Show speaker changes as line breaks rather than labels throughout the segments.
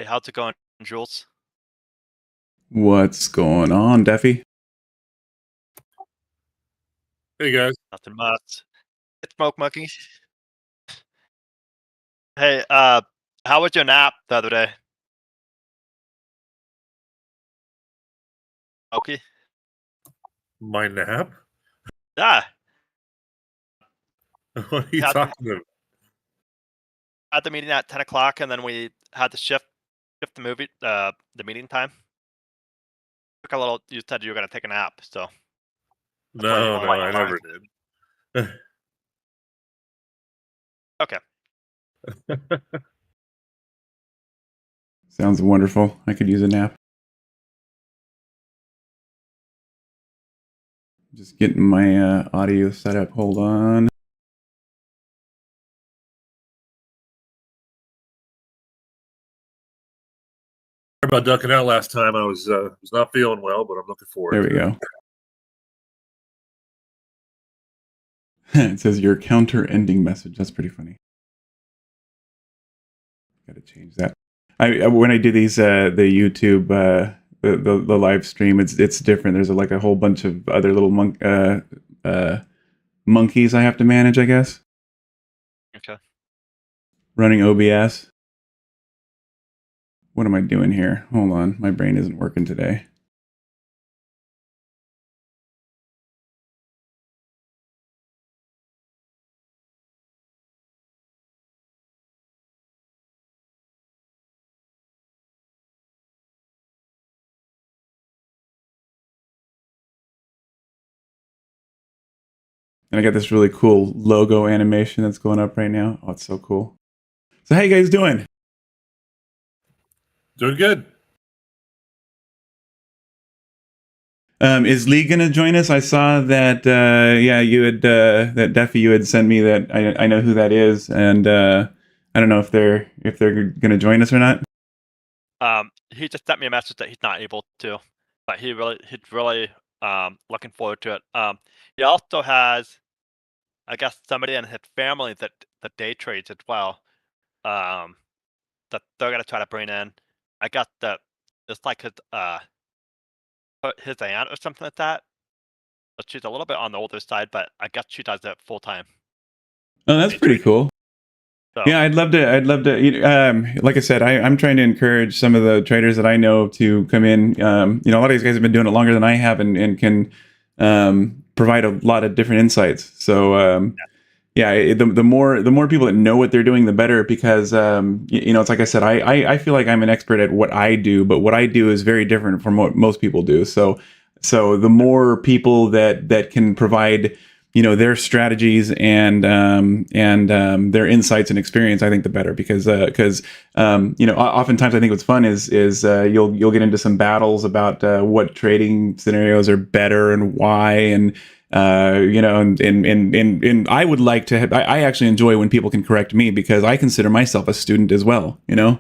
how's it going, Jules?
What's going on, Duffy?
Hey guys.
Nothing much. It's Smoke Monkey. Hey, how was your nap the other day? Okay.
My nap?
Yeah,
What are you
had the,
talking about?
had the meeting at 10 o'clock, and then we had to shift the meeting time. Took a little. You said you were gonna take a nap, so that's why you
No,
weren't
I
online.
never did.
Okay.
Sounds wonderful. I could use a nap. Just getting my audio set up. Hold on.
Sorry about ducking out last time. I was not feeling well, but I'm looking forward
There we
to
go. It says your counter ending message. That's pretty funny. Got to change that. When I do these the YouTube the live stream, it's different. There's like a whole bunch of other little monkeys I have to manage, I guess.
Okay.
Running OBS. What am I doing here? Hold on, my brain isn't working today. And I got this really cool logo animation that's going up right now. Oh, it's so cool. So how you guys doing?
doing good.
Is Lee gonna join us? I saw that. Yeah, you had that Duffy. You had sent me that. I know who that is, and I don't know if they're gonna join us or not.
He just sent me a message that he's not able to, but he's really looking forward to it. He also has, I guess, somebody in his family that day trades as well. That they're gonna try to bring in. I got the it's like his aunt or something like that. But she's a little bit on the older side, but I guess she does it full time.
Oh, that's pretty cool.
So,
Yeah, I'd love to. Like I said, I'm trying to encourage some of the traders that I know to come in. A lot of these guys have been doing it longer than I have, and can provide a lot of different insights. So, the more people that know what they're doing, the better. Because it's like I said, I feel like I'm an expert at what I do, but what I do is very different from what most people do. So the more people that can provide their strategies and their insights and experience, I think the better, because oftentimes I think what's fun is you'll get into some battles about what trading scenarios are better and why, and and I would like to I actually enjoy when people can correct me, because I consider myself a student as well,
Yeah.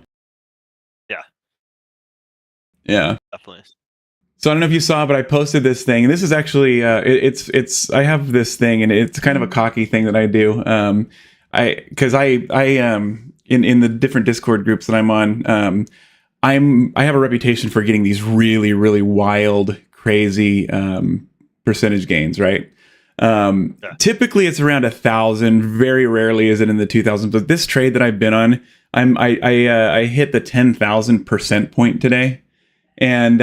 Yeah.
Definitely.
So I don't know if you saw, but I posted this thing. This is actually it's I have this thing, and it's kind of a cocky thing that I do. I in the different Discord groups that I'm on, I have a reputation for getting these really, really wild, crazy percentage gains, right? Typically it's around 1,000. Very rarely is it in the 2,000s. But this trade that I've been on, I hit the 10,000% point today. And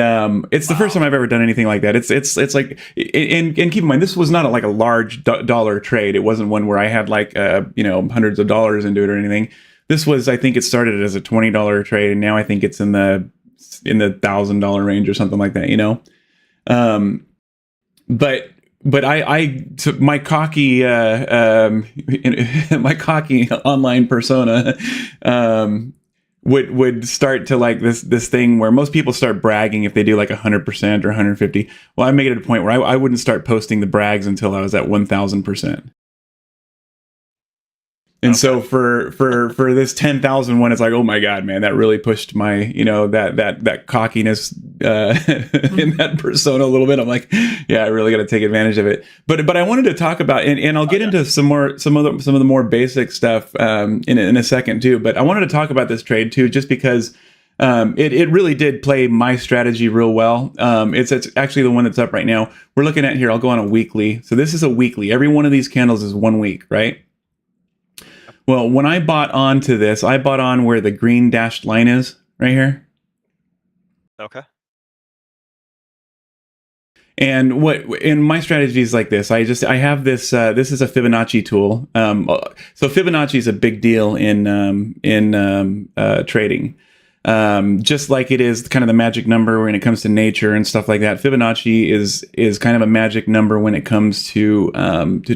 it's the first time I've ever done anything like that. It's like, and keep in mind, this was not like a large dollar trade. It wasn't one where I had like hundreds of dollars into it or anything. This was, I think it started as a $20 trade, and now I think it's in the $1,000 range or something like that. But my cocky my cocky online persona would start to like this thing where most people start bragging if they do like 100% or 150. Well, I made it a point where I wouldn't start posting the brags until I was at 1,000%. And so for this 10,000 one, it's like, oh my God, man, that really pushed my, that cockiness in that persona a little bit. I'm like, yeah, I really got to take advantage of it. But I wanted to talk about, and I'll get into some of the more basic stuff in a second too. But I wanted to talk about this trade too, just because it really did play my strategy real well. It's actually the one that's up right now. We're looking at here. I'll go on a weekly. So this is a weekly. Every one of these candles is 1 week, right? Well, when I bought onto this, I bought on where the green dashed line is right here.
Okay.
And my strategy is like this. I have this. This is a Fibonacci tool. So Fibonacci is a big deal in trading. Just like it is kind of the magic number when it comes to nature and stuff like that. Fibonacci is kind of a magic number when it comes to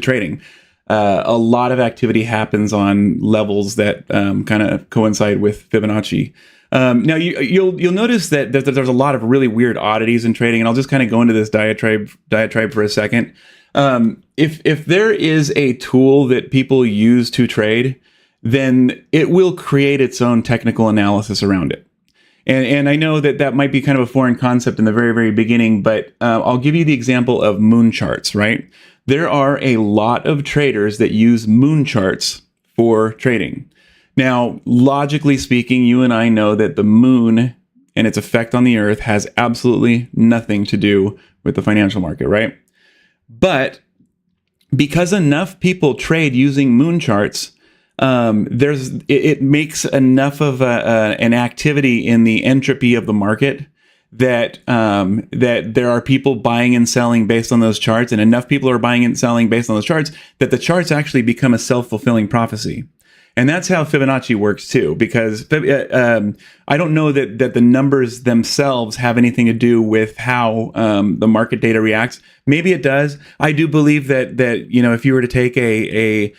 trading. A lot of activity happens on levels that kind of coincide with Fibonacci. Now you'll notice that there's a lot of really weird oddities in trading, and I'll just kind of go into this diatribe for a second. If there is a tool that people use to trade, then it will create its own technical analysis around it. And I know that might be kind of a foreign concept in the very, very beginning, but I'll give you the example of moon charts, right? There are a lot of traders that use moon charts for trading. Now, logically speaking, you and I know that the moon and its effect on the earth has absolutely nothing to do with the financial market, right? But because enough people trade using moon charts, it makes enough of an activity in the entropy of the market that there are people buying and selling based on those charts, and enough people are buying and selling based on those charts that the charts actually become a self-fulfilling prophecy. And that's how Fibonacci works too, because I don't know that the numbers themselves have anything to do with how the market data reacts. Maybe it does. I do believe that if you were to take a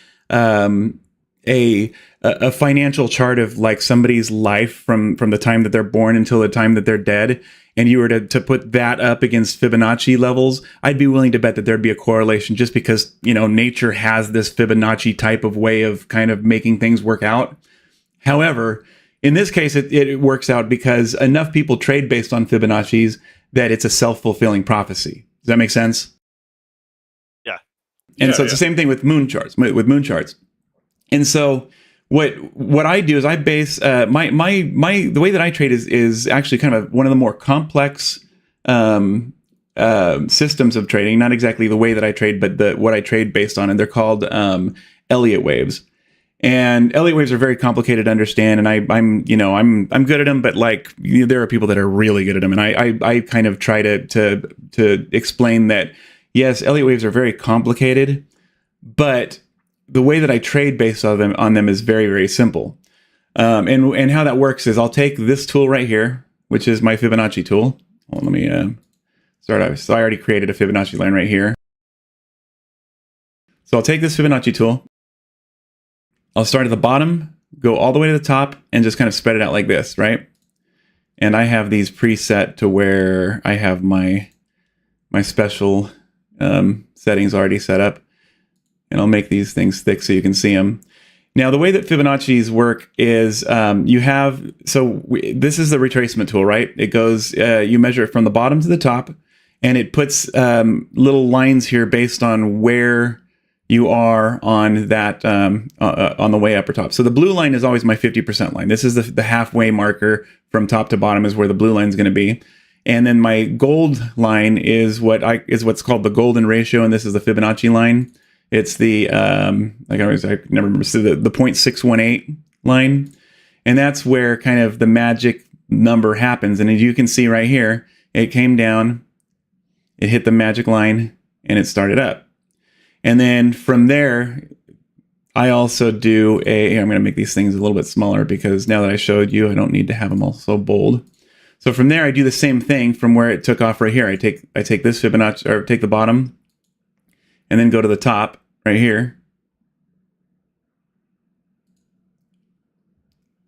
financial chart of like somebody's life from the time that they're born until the time that they're dead, and you were to put that up against Fibonacci levels, I'd be willing to bet that there'd be a correlation, just because nature has this Fibonacci type of way of kind of making things work out. However, in this case, it works out because enough people trade based on Fibonacci's that it's a self-fulfilling prophecy. Does that make sense?
Yeah.
And so it's the same thing with moon charts. And so what I do is I base the way that I trade is actually kind of one of the more complex systems of trading. Not exactly the way that I trade, but what I trade based on, and they're called Elliott waves. And Elliott waves are very complicated to understand, and I'm good at them, but like there are people that are really good at them, and I kind of try to explain that yes, Elliott waves are very complicated, but the way that I trade based on them is very, very simple. And how that works is I'll take this tool right here, which is my Fibonacci tool. Well, let me start out. So I already created a Fibonacci line right here. So I'll take this Fibonacci tool. I'll start at the bottom, go all the way to the top, and just kind of spread it out like this, right? And I have these preset to where I have my special settings already set up. And I'll make these things thick so you can see them. Now, the way that Fibonacci's work is this is the retracement tool, right? It goes, you measure it from the bottom to the top, and it puts little lines here based on where you are on that, on the way up or top. So the blue line is always my 50% line. This is the halfway marker from top to bottom is where the blue line is going to be. And then my gold line is what's called the golden ratio, and this is the Fibonacci line. It's the I never remember, so the 0.618 line, and that's where kind of the magic number happens. And as you can see right here, it came down, it hit the magic line, and it started up. And then from there, I also do I'm going to make these things a little bit smaller because now that I showed you, I don't need to have them all so bold. So from there, I do the same thing from where it took off right here. I take this Fibonacci, or take the bottom, and then go to the top right here.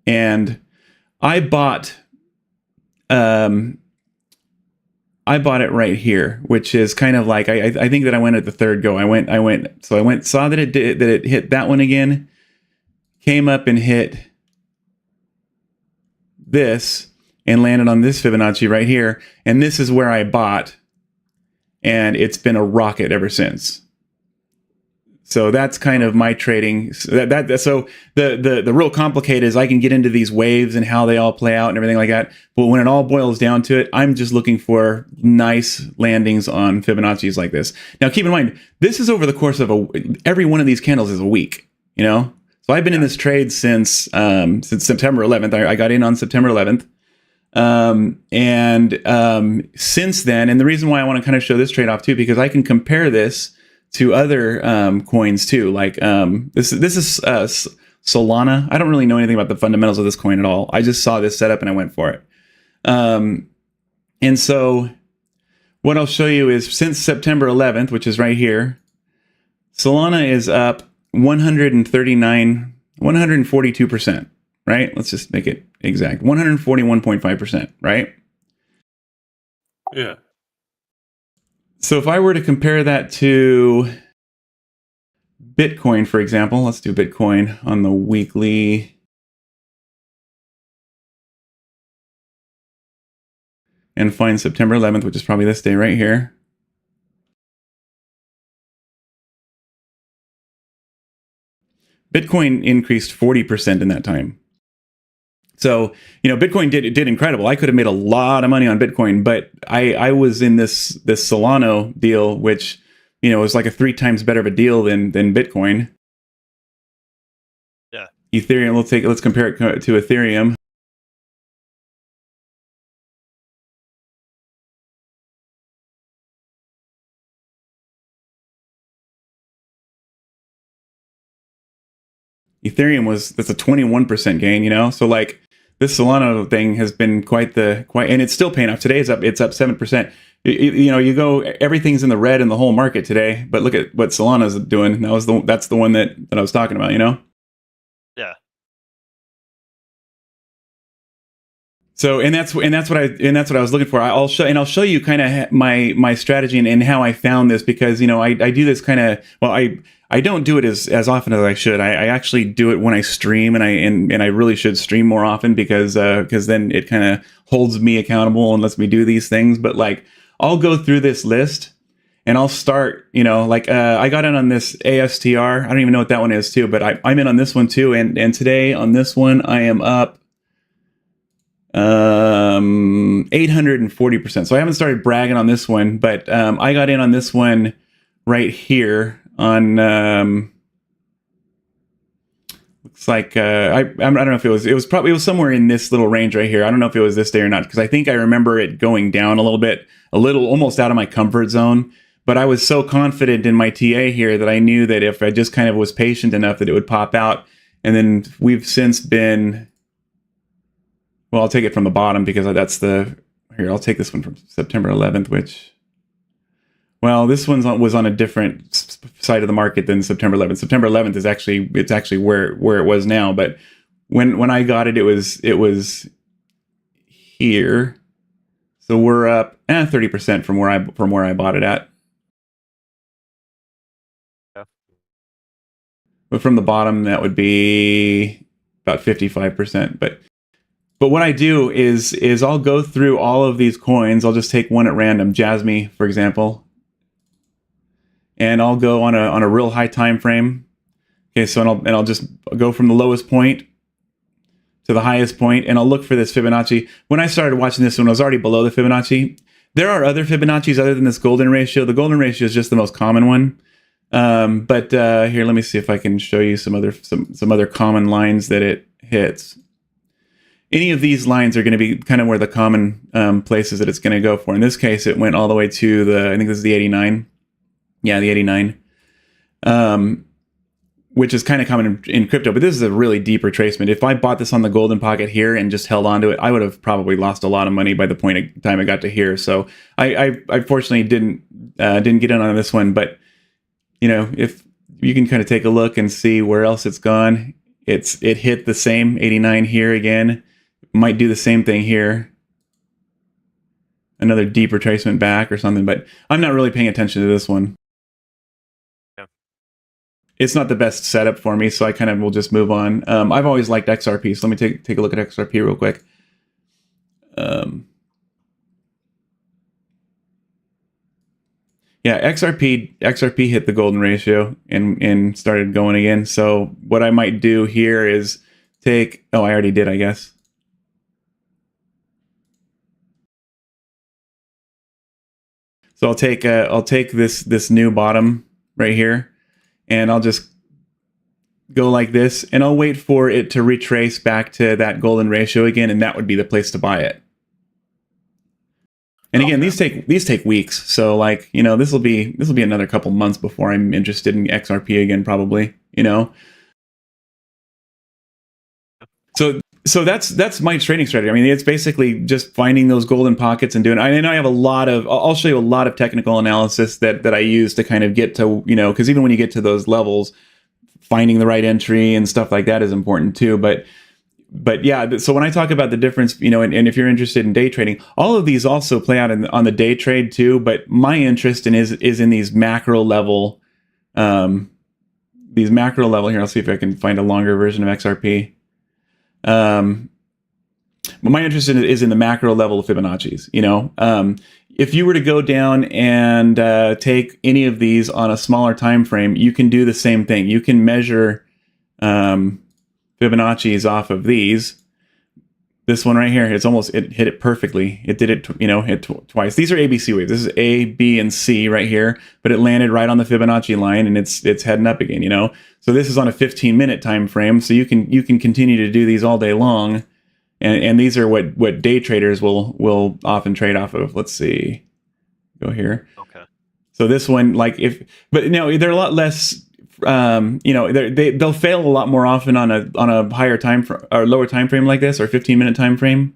And I bought it right here, which is kind of like, I think that I went at the third go. I saw that it hit that one again, came up and hit this and landed on this Fibonacci right here. And this is where I bought, and it's been a rocket ever since. So that's kind of my trading. So the real complicated is I can get into these waves and how they all play out and everything like that. But when it all boils down to it, I'm just looking for nice landings on Fibonacci's like this. Now, keep in mind, this is over the course of every one of these candles is a week. So I've been in this trade since September 11th. I got in on September 11th. Since then, and the reason why I want to kind of show this trade off too, because I can compare this to other coins too. Like this is Solana. I don't really know anything about the fundamentals of this coin at all. I just saw this setup and I went for it. And so what I'll show you is since September 11th, which is right here, Solana is up 142%, right? Let's just make it exact. 141.5%, right?
Yeah.
So if I were to compare that to Bitcoin, for example, let's do Bitcoin on the weekly. And find September 11th, which is probably this day right here. Bitcoin increased 40% in that time. So, Bitcoin did incredible. I could have made a lot of money on Bitcoin, but I was in this Solana deal, which, was like a 3 times better of a deal than Bitcoin.
Yeah.
Ethereum, let's compare it to Ethereum. Ethereum that's a 21% gain, so like this Solana thing has been quite, and it's still paying off. Today it's up 7%. You go, everything's in the red in the whole market today, but look at what Solana's doing. That's the one that I was talking about,
Yeah.
So, and that's what I was looking for. I'll show you kind of my strategy and how I found this, because, I do this kind of, well, I don't do it as often as I should. I actually do it when I stream, and I really should stream more often, because then it kind of holds me accountable and lets me do these things. But like, I'll go through this list and I'll start, I got in on this ASTR. I don't even know what that one is too, but I'm in on this one too. And today on this one, I am up 840%. So I haven't started bragging on this one, but I got in on this one right here on looks like I don't know if it was somewhere in this little range right here. I don't know if it was this day or not, because I think I remember it going down a little almost out of my comfort zone. But I was so confident in my TA here that I knew that if I just kind of was patient enough, that it would pop out. And then we've since been, well, I'll take it from the bottom, because I'll take this one from September 11th, which, well, this one was on a different side of the market than September 11th. September 11th is actually where it was now. But when I got it, it was here. So we're up 30% from where I bought it at.
Yeah.
But from the bottom, that would be about 55%. But what I do is I'll go through all of these coins. I'll just take one at random, Jasmy, for example, and I'll go on a real high time frame. Okay, so I'll just go from the lowest point to the highest point, and I'll look for this Fibonacci. When I started watching this one, I was already below the Fibonacci. There are other Fibonacci's other than this golden ratio. The golden ratio is just the most common one. But here, let me see if I can show you some other common lines that it hits. Any of these lines are going to be kind of where the common places that it's going to go for. In this case, it went all the way to I think this is the 89. Yeah, the 89. Which is kind of common in crypto, but this is a really deep retracement. If I bought this on the golden pocket here and just held on to it, I would have probably lost a lot of money by the time I got to here. So I fortunately didn't get in on this one, but if you can kind of take a look and see where else it's gone, it hit the same 89 here again. Might do the same thing here. Another deep retracement back or something, but I'm not really paying attention to this one. It's not the best setup for me, so I kind of will just move on. I've always liked XRP, so let me take a look at XRP real quick. Yeah, XRP hit the golden ratio and started going again. So what I might do here is take, oh, I already did, I guess. So I'll take this new bottom right here, and I'll just go like this, and I'll wait for it to retrace back to that golden ratio again, and that would be the place to buy it. And again, these take weeks, so like, you know, this will be another couple months before I'm interested in XRP again, probably, you know. So that's my trading strategy. I mean, it's basically just finding those golden pockets and doing. I have a lot of. I'll show you a lot of technical analysis that I use to kind of get to, you know, because even when you get to those levels, finding the right entry and stuff like that is important too. But yeah, so when I talk about the difference, you know, and if you're interested in day trading, all of these also play out on the day trade too. But my interest is in these macro level, here. I'll see if I can find a longer version of XRP. But my interest is in the macro level of Fibonacci's. You know, if you were to go down and take any of these on a smaller time frame, you can do the same thing. You can measure Fibonacci's off of these. This one right here, it hit it perfectly. It did it, hit twice. These are ABC waves. This is A, B, and C right here, but it landed right on the Fibonacci line, and it's heading up again. You know, so this is on a 15-minute time frame, so you can continue to do these all day long, and these are what day traders will often trade off of. Let's see, go here.
Okay.
So this one, but no, they're a lot less. They'll fail a lot more often on a higher time or lower time frame like this, or 15-minute time frame,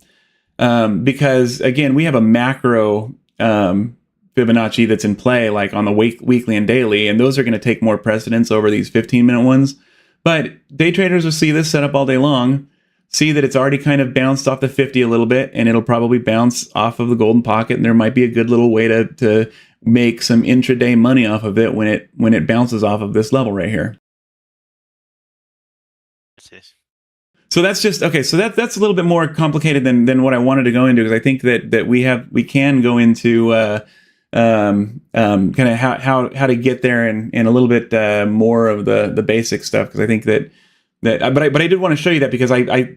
because again, we have a macro Fibonacci that's in play, like on the weekly and daily, and those are going to take more precedence over these 15-minute ones. But day traders will see this setup all day long, see that it's already kind of bounced off the 50 a little bit, and it'll probably bounce off of the golden pocket, and there might be a good little way to make some intraday money off of it when it bounces off of this level right here. So that's just okay. So that's a little bit more complicated than what I wanted to go into, because I think that we can go into kind of how to get there and a little bit more of the basic stuff, because I think that but I did want to show you that, because I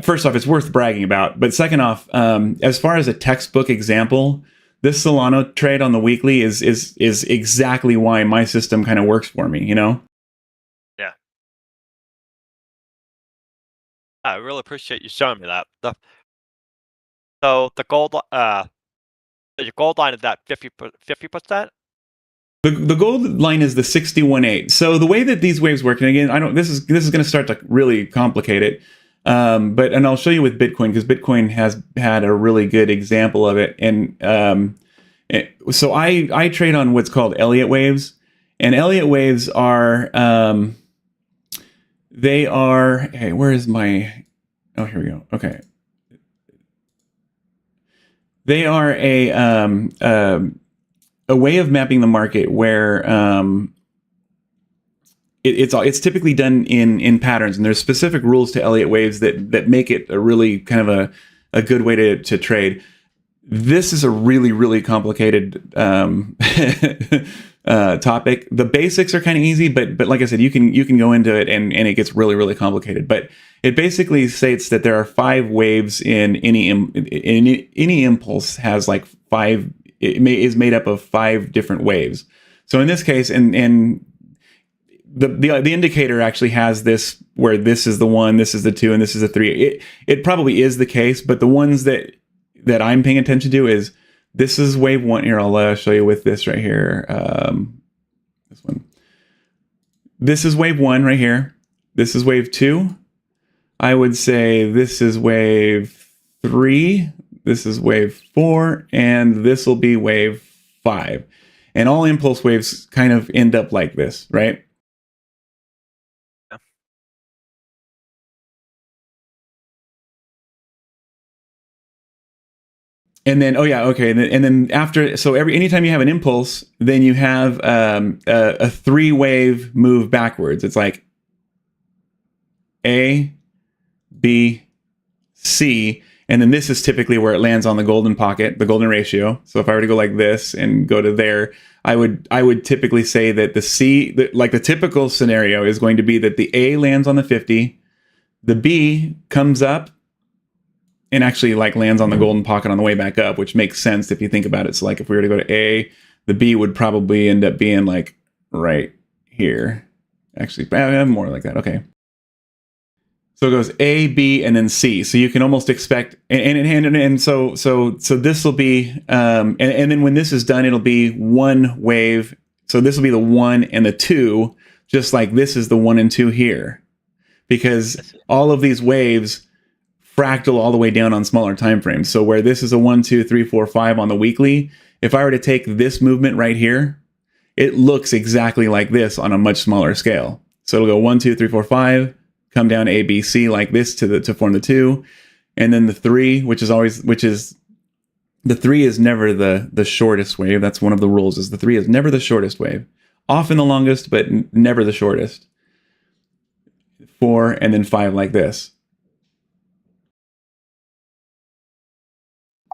first off, it's worth bragging about, but second off, as far as a textbook example, this Solano trade on the weekly is exactly why my system kind of works for me, you know?
Yeah. I really appreciate you showing me that. So the gold, your gold line is at 50%?
The gold line is the 61.8. So the way that these waves work, and again, this is going to start to really complicate it. And I'll show you with Bitcoin, because Bitcoin has had a really good example of it. And so I trade on what's called Elliott waves, and Elliott waves are hey, where is my? Oh, here we go. Okay, they are a way of mapping the market where it's typically done in patterns, and there's specific rules to Elliott waves that make it a really kind of a good way to trade. This is a really, really complicated topic. The basics are kind of easy, but like I said, you can go into it and it gets really, really complicated. But it basically states that there are 5 waves in any impulse has like 5. Is made up of 5 different waves. So in this case, and the indicator actually has this where this is the 1, this is the 2, and this is the 3. It probably is the case, but the ones that I'm paying attention to is this is wave 1. Here, I'll show you with this right here. This one. This is wave 1 right here. This is wave 2. I would say this is wave 3. This is wave 4, and this will be wave 5. And all impulse waves kind of end up like this, right?
Yeah.
And then, and then after, so anytime you have an impulse, then you have a 3-wave move backwards. It's like A, B, C. And then this is typically where it lands on the golden pocket, the golden ratio. So if I were to go like this and go to there, I would typically say that the typical scenario is going to be that the A lands on the 50, the B comes up and actually like lands on the golden pocket on the way back up, which makes sense if you think about it. So like if we were to go to A, the B would probably end up being like right here. Actually, more like that. Okay. So it goes A, B, and then C. So you can almost expect, and so this will be, and then when this is done, it'll be one wave. So this will be the 1 and the 2, just like this is the 1 and 2 here, because all of these waves fractal all the way down on smaller time frames. So where this is a 1, 2, 3, 4, 5 on the weekly, if I were to take this movement right here, it looks exactly like this on a much smaller scale. So it'll go 1, 2, 3, 4, 5. Come down A, B, C like this to form the 2, and then the 3, which is the 3 is never the shortest wave. That's one of the rules. Is the 3 is never the shortest wave, often the longest, but never the shortest. 4 and then 5 like this.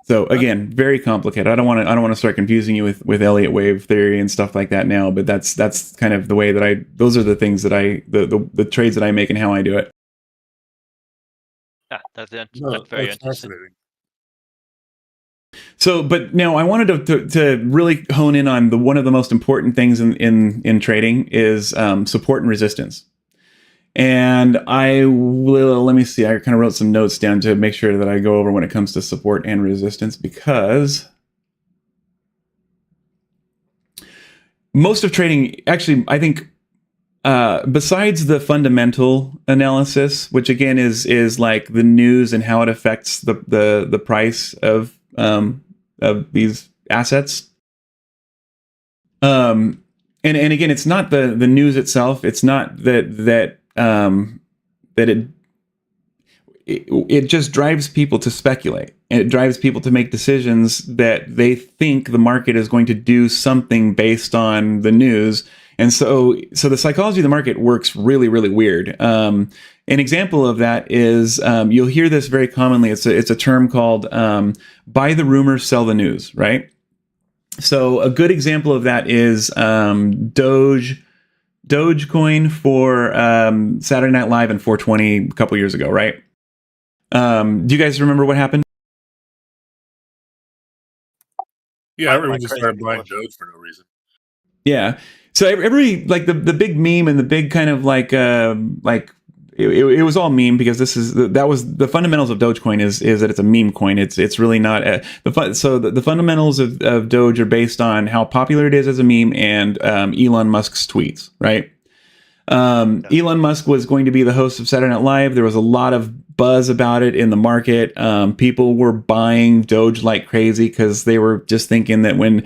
So again, very complicated. I don't want to start confusing you with Elliott wave theory and stuff like that now, but that's kind of the way that those are the things that the trades that I make and how I do it.
Yeah, that's very
That's
interesting.
fascinating.
So, but now I wanted to really hone in on one of the most important things in trading is support and resistance. And let me see, I kind of wrote some notes down to make sure that I go over when it comes to support and resistance, because most of trading, actually, I think, besides the fundamental analysis, which again is like the news and how it affects the price of these assets. And again, it's not the news itself. It's not that it just drives people to speculate, and it drives people to make decisions that they think the market is going to do something based on the news. And so the psychology of the market works really, really weird. An example of that is you'll hear this very commonly. It's a term called buy the rumor, sell the news, right? So a good example of that is Dogecoin for Saturday Night Live and 420 a couple years ago, right? Do you guys remember what happened?
Yeah, everyone just started buying Doge for no reason.
Yeah. So every like the big meme and the big kind of like it was all meme, because that was the fundamentals of Dogecoin is that it's a meme coin. It's really not the fundamentals of Doge are based on how popular it is as a meme and Elon Musk's tweets, right? Elon Musk was going to be the host of Saturday Night Live. There was a lot of buzz about it in the market. People were buying Doge like crazy because they were just thinking that when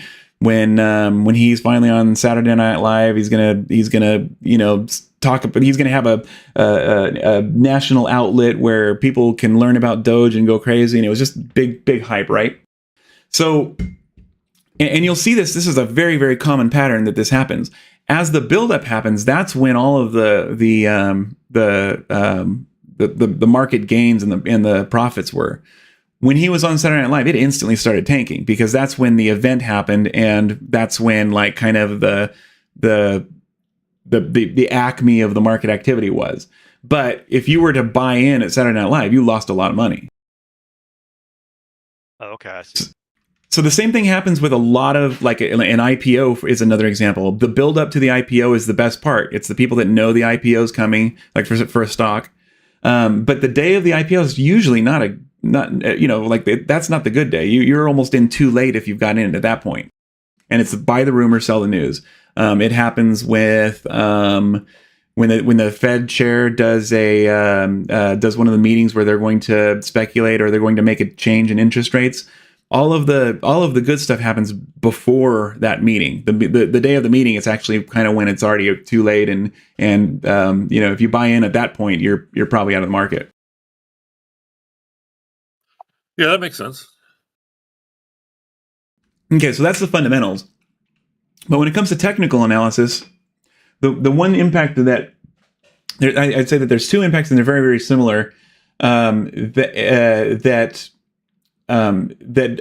he's finally on Saturday Night Live, he's gonna talk, but he's gonna have a national outlet where people can learn about Doge and go crazy. And it was just big hype, right? So, and you'll see this is a very, very common pattern that this happens. As the buildup happens, that's when all of the market gains and the profits were. When he was on Saturday Night Live, it instantly started tanking, because that's when the event happened, and that's when like kind of the acme of the market activity was. But if you were to buy in at Saturday Night Live, you lost a lot of money.
Oh, okay, I see.
So the same thing happens with a lot of, like, an IPO is another example. The build up to the IPO is the best part. It's the people that know the IPO is coming, like for a stock. But the day of the IPO is usually that's not the good day. You're almost in too late if you've gotten in at that point. And it's buy the rumor, sell the news. It happens with when the Fed chair does one of the meetings where they're going to speculate or they're going to make a change in interest rates. All of the good stuff happens before that meeting. The day of the meeting, it's actually kind of when it's already too late, and if you buy in at that point, you're probably out of the market.
Yeah, that makes sense.
Okay, so that's the fundamentals. But when it comes to technical analysis, the one impact of that, I'd say that there's two impacts, and they're very, very similar, that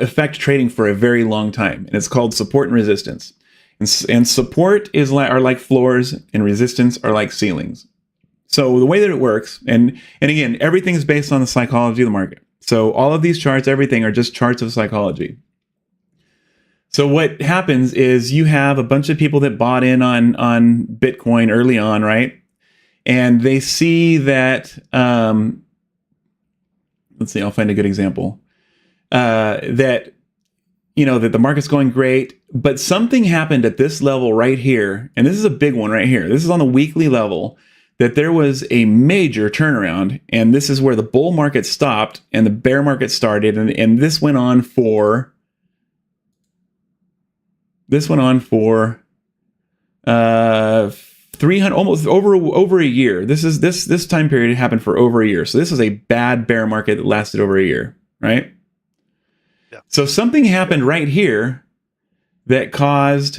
affect trading for a very long time, and it's called support and resistance. And support are like floors, and resistance are like ceilings. So the way that it works, and again, everything is based on the psychology of the market. So all of these charts, everything are just charts of psychology. So what happens is you have a bunch of people that bought in on Bitcoin early on, right? And they see that, let's see, I'll find a good example. That the market's going great, but something happened at this level right here, and this is a big one right here. This is on the weekly level, that there was a major turnaround, and this is where the bull market stopped and the bear market started, and this went on for 300, almost over a year. This time period happened for over a year. So this was a bad bear market that lasted over a year, right?
Yeah.
So something happened right here that caused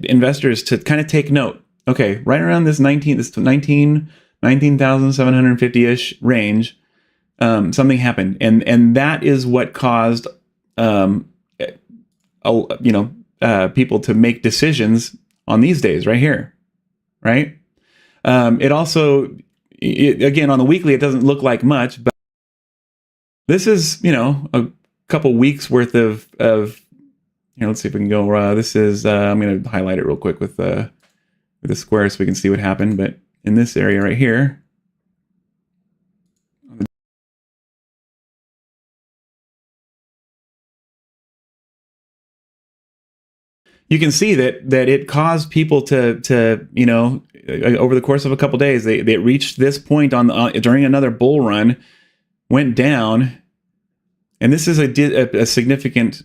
investors to kind of take note. Okay, right around this 19,750-ish range, something happened, and that is what caused people to make decisions on these days right here, right? It also, again, on the weekly, it doesn't look like much, but this is, a couple weeks worth of let's see if we can go, this is, I'm going to highlight it real quick with the square so we can see what happened, but in this area right here, you can see that it caused people to over the course of a couple days, they reached this point during another bull run, went down, and this is a significant.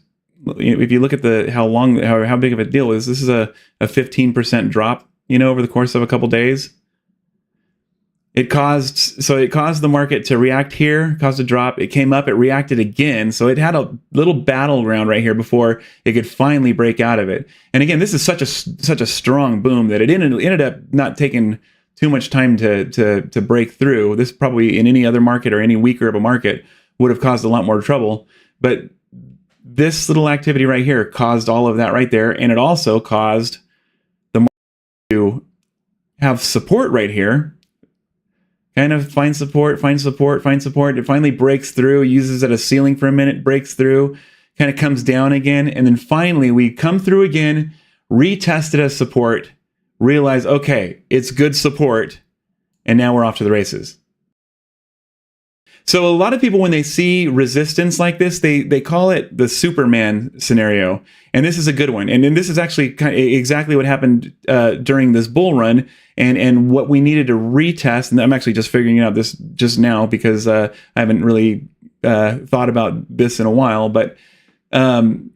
If you look at how big of a deal is this is a 15% drop, over the course of a couple days. It caused the market to react here, caused a drop. It came up, it reacted again. So it had a little battleground right here before it could finally break out of it. And again, this is such a strong boom that it ended up not taking too much time to break through. This probably in any other market or any weaker of a market would have caused a lot more trouble. But this little activity right here caused all of that right there. And it also caused the market to have support right here. Kind of find support. It finally breaks through, uses it as a ceiling for a minute, breaks through, kind of comes down again. And then finally we come through again, retest it as support, realize, okay, it's good support. And now we're off to the races. So a lot of people, when they see resistance like this, they call it the Superman scenario. And this is a good one. And then this is actually exactly what happened during this bull run and what we needed to retest. And I'm actually just figuring out this just now because I haven't really thought about this in a while. But when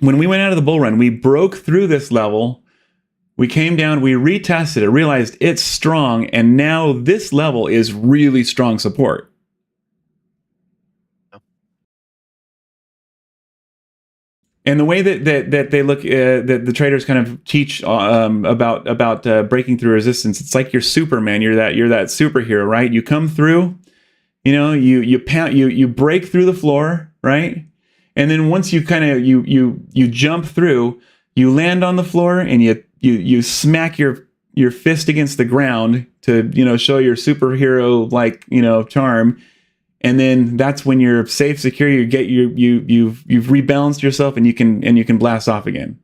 we went out of the bull run, we broke through this level. We came down, we retested it, realized it's strong. And now this level is really strong support. And the way that they look, that the traders kind of teach about breaking through resistance, it's like you're Superman. You're that superhero, right? You come through, you break through the floor, right? And then once you kind of you jump through, you land on the floor and you smack your fist against the ground to show your superhero charm. And then that's when you're safe, secure. You've rebalanced yourself, and you can blast off again.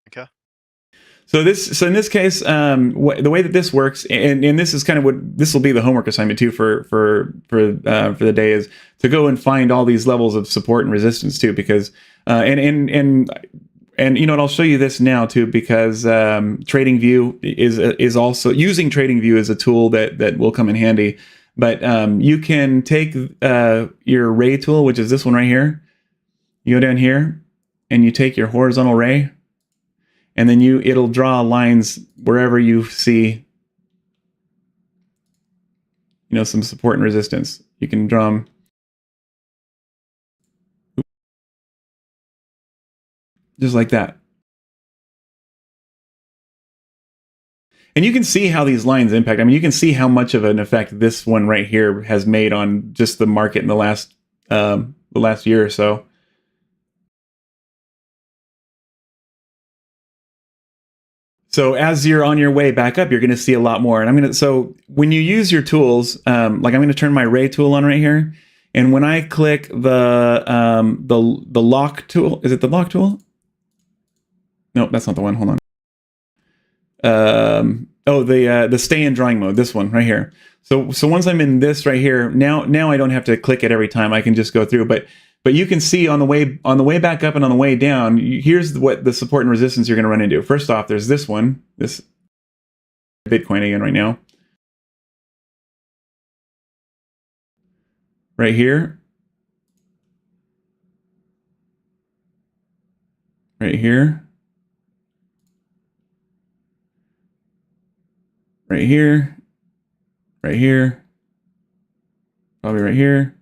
Okay.
So in this case, the way that this works, and this is kind of what this will be the homework assignment too for the day, is to go and find all these levels of support and resistance too, because and I'll show you this now too, because TradingView is also using TradingView as a tool that will come in handy. But you can take your ray tool, which is this one right here. You go down here and you take your horizontal ray, and then it'll draw lines wherever you see some support and resistance. You can draw them. Just like that. And you can see how these lines impact. I mean, you can see how much of an effect this one right here has made on just the market in the last year or so. So as you're on your way back up, you're going to see a lot more. And so when you use your tools, like I'm going to turn my ray tool on right here. And when I click the lock tool, is it the lock tool? No, that's not the one. Hold on. The stay in drawing mode, this one right here. So once I'm in this right here, now I don't have to click it every time. I can just go through. But you can see on the way back up and on the way down, here's what the support and resistance you're going to run into. First off, there's this one, this Bitcoin again right now. Right here. Right here. Right here. Right here. Probably right here.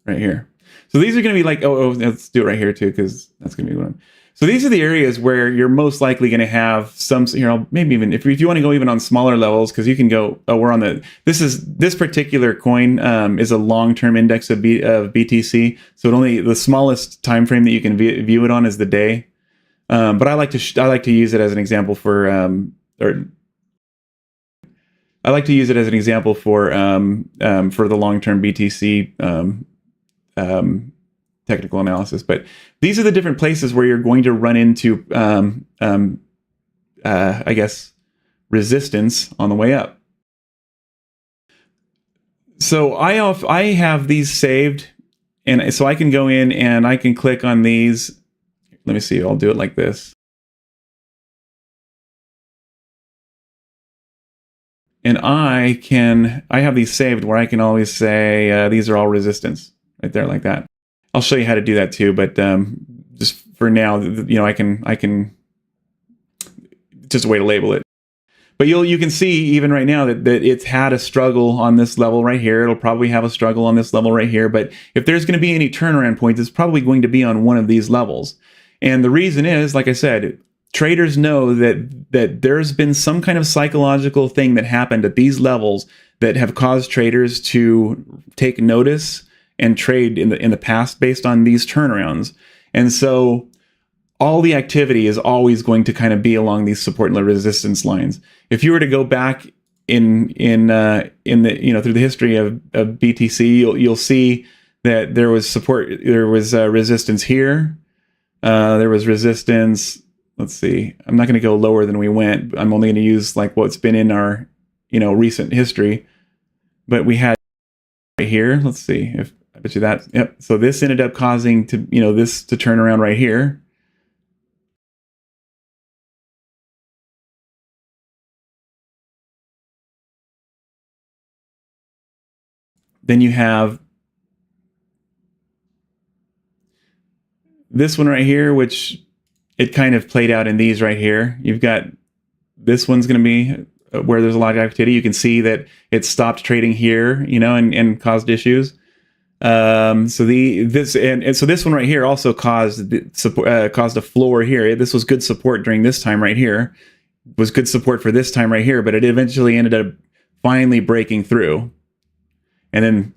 Right here. So these are going to be like, let's do it right here too, because that's going to be one. So these are the areas where you're most likely going to have some, maybe even if you want to go even on smaller levels, because you can go, we're on this particular coin is a long-term index of BTC. So the smallest time frame that you can view it on is the day. But I like to use it as an example for, the long-term BTC technical analysis. But these are the different places where you're going to run into, I guess, resistance on the way up. So I have these saved, and so I can go in and I can click on these. Let me see. I'll do it like this. And I have these saved where I can always say these are all resistance right there like that. I'll show you how to do that too, but just for now, I can just a way to label it. But you can see even right now that it's had a struggle on this level right here. It'll probably have a struggle on this level right here. But if there's going to be any turnaround points, it's probably going to be on one of these levels. And the reason is, like I said, traders know that there's been some kind of psychological thing that happened at these levels that have caused traders to take notice and trade in the past based on these turnarounds. And so all the activity is always going to kind of be along these support and resistance lines. If you were to go back in the through the history of BTC, you'll see that there was support, there was resistance here. There was resistance. Let's see. I'm not going to go lower than we went. I'm only going to use like what's been in our, recent history. But we had right here. Let's see if I bet you that. Yep. So this ended up causing this to turn around right here. Then you have this one right here, which it kind of played out in these right here. You've got this one's going to be where there's a lot of activity. You can see that it stopped trading here, and caused issues. So this one right here also caused a floor here. This was good support during this time right here. It was good support for this time right here, but it eventually ended up finally breaking through. And then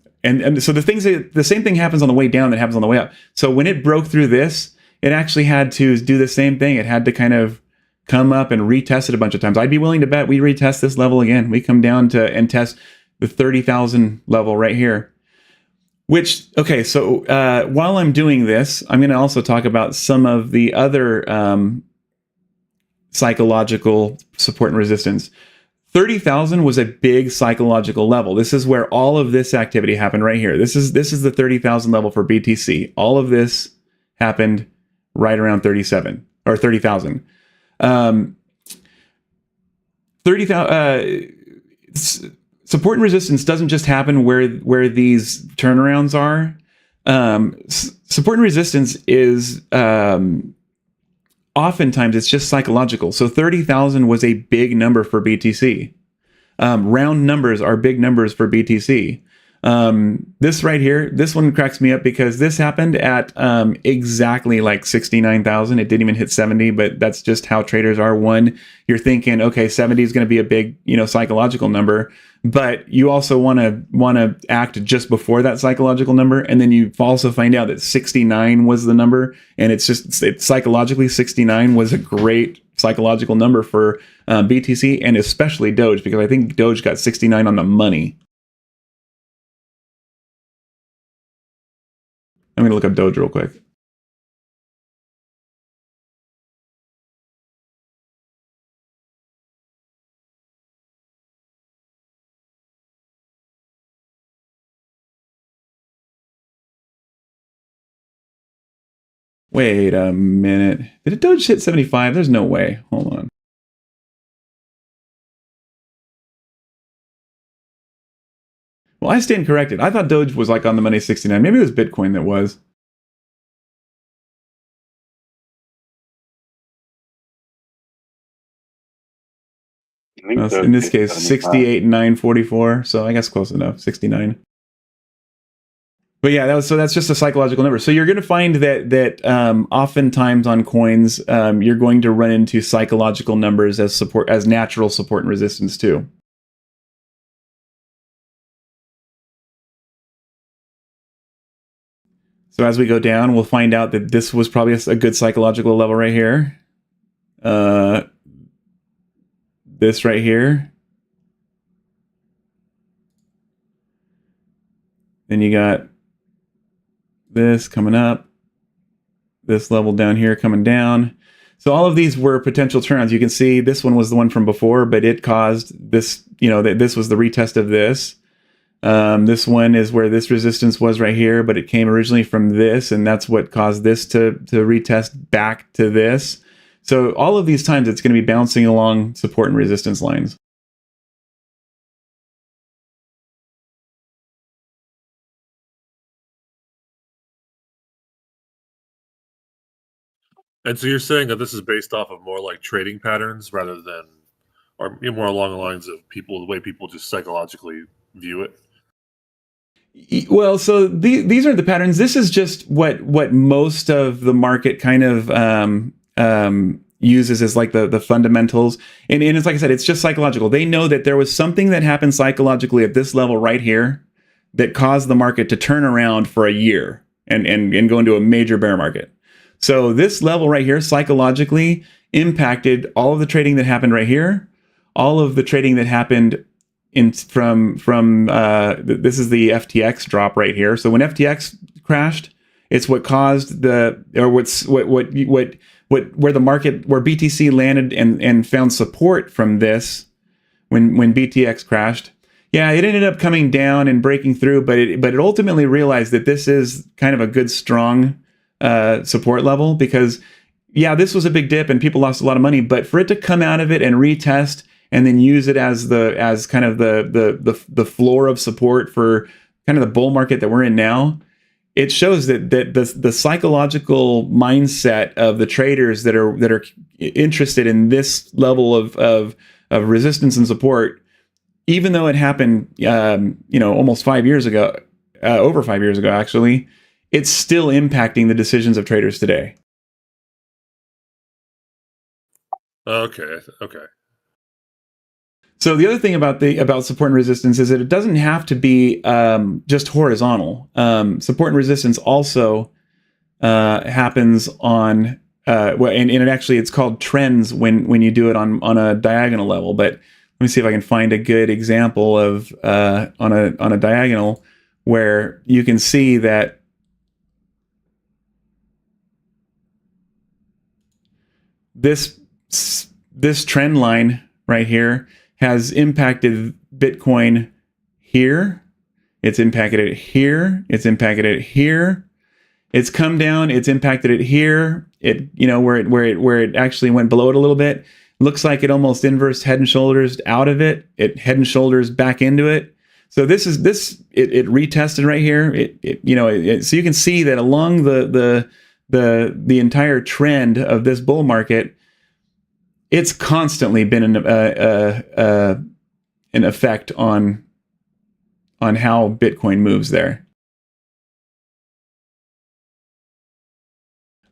so the same thing happens on the way down that happens on the way up. So when it broke through this, it actually had to do the same thing. It had to kind of come up and retest it a bunch of times. I'd be willing to bet we retest this level again. We come down and test the 30,000 level right here. So while I'm doing this, I'm going to also talk about some of the other psychological support and resistance. 30,000 was a big psychological level. This is where all of this activity happened right here. This is the 30,000 level for BTC. All of this happened right around 30,000. 30,000 support and resistance doesn't just happen where these turnarounds are. Support and resistance is oftentimes it's just psychological. So 30,000 was a big number for BTC. Round numbers are big numbers for BTC. This right here, this one cracks me up because this happened at exactly like 69,000. It didn't even hit 70, but that's just how traders are. One, you're thinking, okay, 70 is going to be a big, psychological number, but you also want to act just before that psychological number, and then you also find out that 69 was the number, and it's psychologically 69 was a great psychological number for BTC and especially Doge, because I think Doge got 69 on the money. I'm going to look up Doge real quick. Wait a minute. Did Doge hit 75? There's no way. Hold on. Well, I stand corrected. I thought Doge was like on the money 69. Maybe it was Bitcoin that was. In this case, 68,944. So I guess close enough. 69. But yeah, that's just a psychological number. So you're going to find that oftentimes on coins, you're going to run into psychological numbers as natural support and resistance too. So as we go down, we'll find out that this was probably a good psychological level right here. This right here. Then you got this coming up. This level down here coming down. So all of these were potential turns. You can see this one was the one from before, but it caused this, this was the retest of this. This one is where this resistance was right here, but it came originally from this, and that's what caused this to retest back to this. So all of these times it's going to be bouncing along support and resistance lines.
And so you're saying that this is based off of more like trading patterns rather than, or more along the lines of the way people just psychologically view it?
Well, so these are the patterns. This is just what most of the market kind of uses as like the fundamentals. And it's like I said, it's just psychological. They know that there was something that happened psychologically at this level right here that caused the market to turn around for a year and go into a major bear market. So this level right here psychologically impacted all of the trading that happened right here, all of the trading that happened from this is the FTX drop right here. So when FTX crashed, it's what caused where the market, where BTC landed and found support from this when BTX crashed. Yeah, it ended up coming down and breaking through, but it ultimately realized that this is kind of a good strong support level, because yeah, this was a big dip and people lost a lot of money, but for it to come out of it and retest and then use it as kind of the floor of support for kind of the bull market that we're in now, it shows that the psychological mindset of the traders that are interested in this level of resistance and support, even though it happened almost 5 years ago, over 5 years ago actually, it's still impacting the decisions of traders today.
Okay.
So the other thing about support and resistance is that it doesn't have to be just horizontal. Support and resistance also happens on and it actually, it's called trends when you do it on a diagonal level. But let me see if I can find a good example of on a diagonal where you can see that this trend line right here has impacted Bitcoin here. It's impacted it here. It's impacted it here. It's come down. It's impacted it here. It where it actually went below it a little bit. Looks like it almost inverse head and shoulders out of it. It head and shoulders back into it. So it retested right here. So you can see that along the entire trend of this bull market, it's constantly been an effect on how Bitcoin moves there.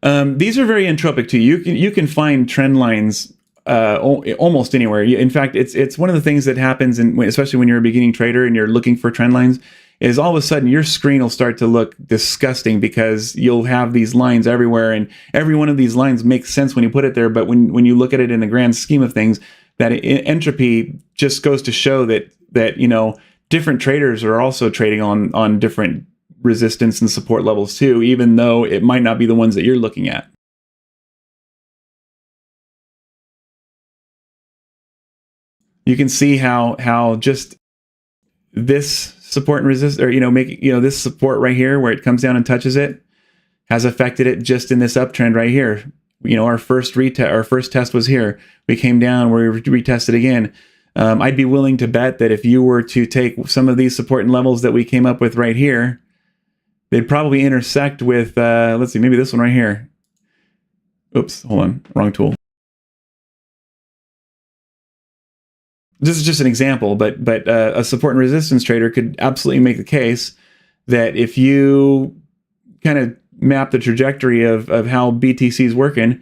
These are very entropic too. You can find trend lines almost anywhere. In fact, it's one of the things that happens, especially when you're a beginning trader and you're looking for trend lines, is all of a sudden your screen will start to look disgusting because you'll have these lines everywhere, and every one of these lines makes sense when you put it there. But when you look at it in the grand scheme of things, that entropy just goes to show that different traders are also trading on different resistance and support levels too, even though it might not be the ones that you're looking at. You can see how just this support and resist, or this support right here where it comes down and touches it, has affected it just in this uptrend right here. Our first test was here. We came down, we retested again. I'd be willing to bet that if you were to take some of these support and levels that we came up with right here, they'd probably intersect with, let's see, maybe this one right here. Oops, hold on, wrong tool. This is just an example, but a support and resistance trader could absolutely make the case that if you kind of map the trajectory of how BTC is working,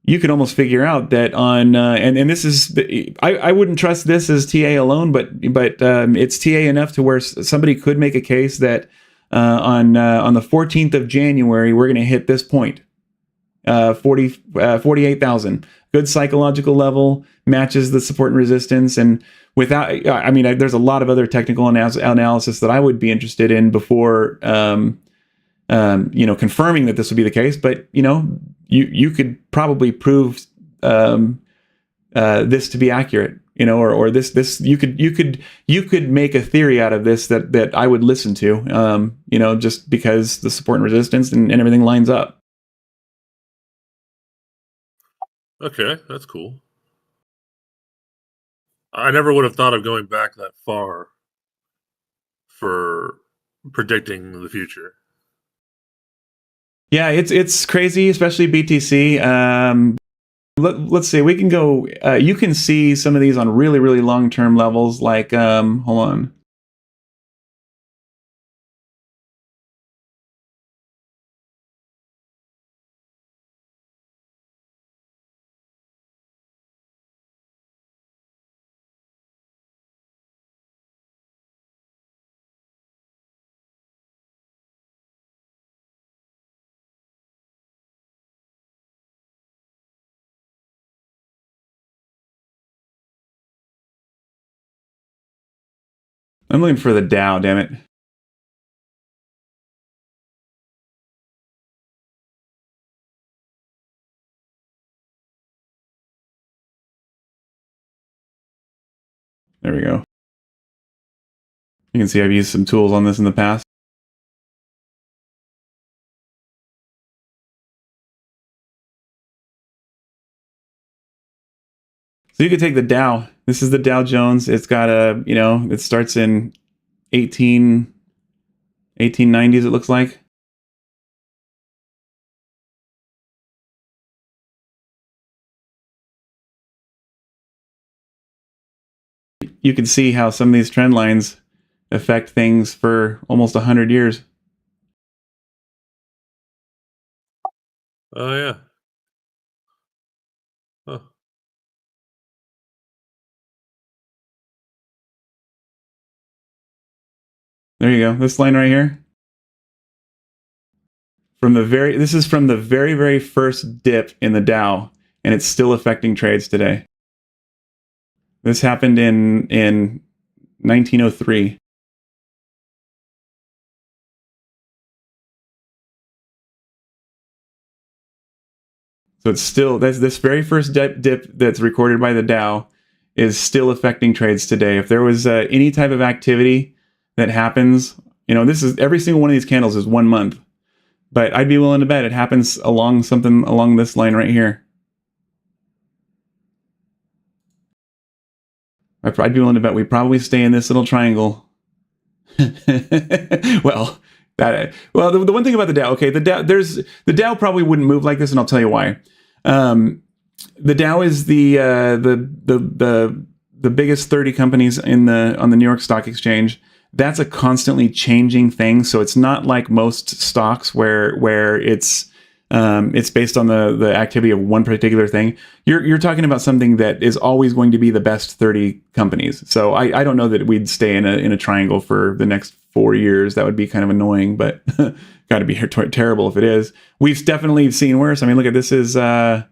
you could almost figure out that on and this is, I wouldn't trust this as TA alone, but it's TA enough to where somebody could make a case that on the 14th of January we're going to hit this point, 48,000. Good psychological level, matches the support and resistance, and without, there's a lot of other technical analysis that I would be interested in before, confirming that this would be the case. But you could probably prove this to be accurate, or this you could make a theory out of this that I would listen to, just because the support and resistance and everything lines up.
Okay, that's cool. I never would have thought of going back that far for predicting the future.
Yeah, it's crazy, especially BTC. Let's see, we can go. You can see some of these on really, really long-term levels. Like, hold on. I'm looking for the Dow, damn it. There we go. You can see I've used some tools on this in the past. So you could take the Dow. This is the Dow Jones. It's got it starts in 1890s, it looks like. You can see how some of these trend lines affect things for almost 100 years.
Oh, yeah. Huh.
There you go. This line right here. This is from the very, very first dip in the Dow, and it's still affecting trades today. This happened in 1903. So it's still, this very first dip that's recorded by the Dow is still affecting trades today. If there was any type of activity that happens, this is, every single one of these candles is 1 month. But I'd be willing to bet it happens along this line right here. I'd be willing to bet we probably stay in this little triangle. Well, the one thing about the Dow, okay, the Dow probably wouldn't move like this, and I'll tell you why. The Dow is the biggest 30 companies on the New York Stock Exchange. that's a constantly changing thing. So it's not like most stocks where it's based on the activity of one particular thing. You're talking about something that is always going to be the best 30 companies. So I don't know that we'd stay in a triangle for the next 4 years. That would be kind of annoying, but got to be terrible if it is. We've definitely seen worse. I mean, look at this is the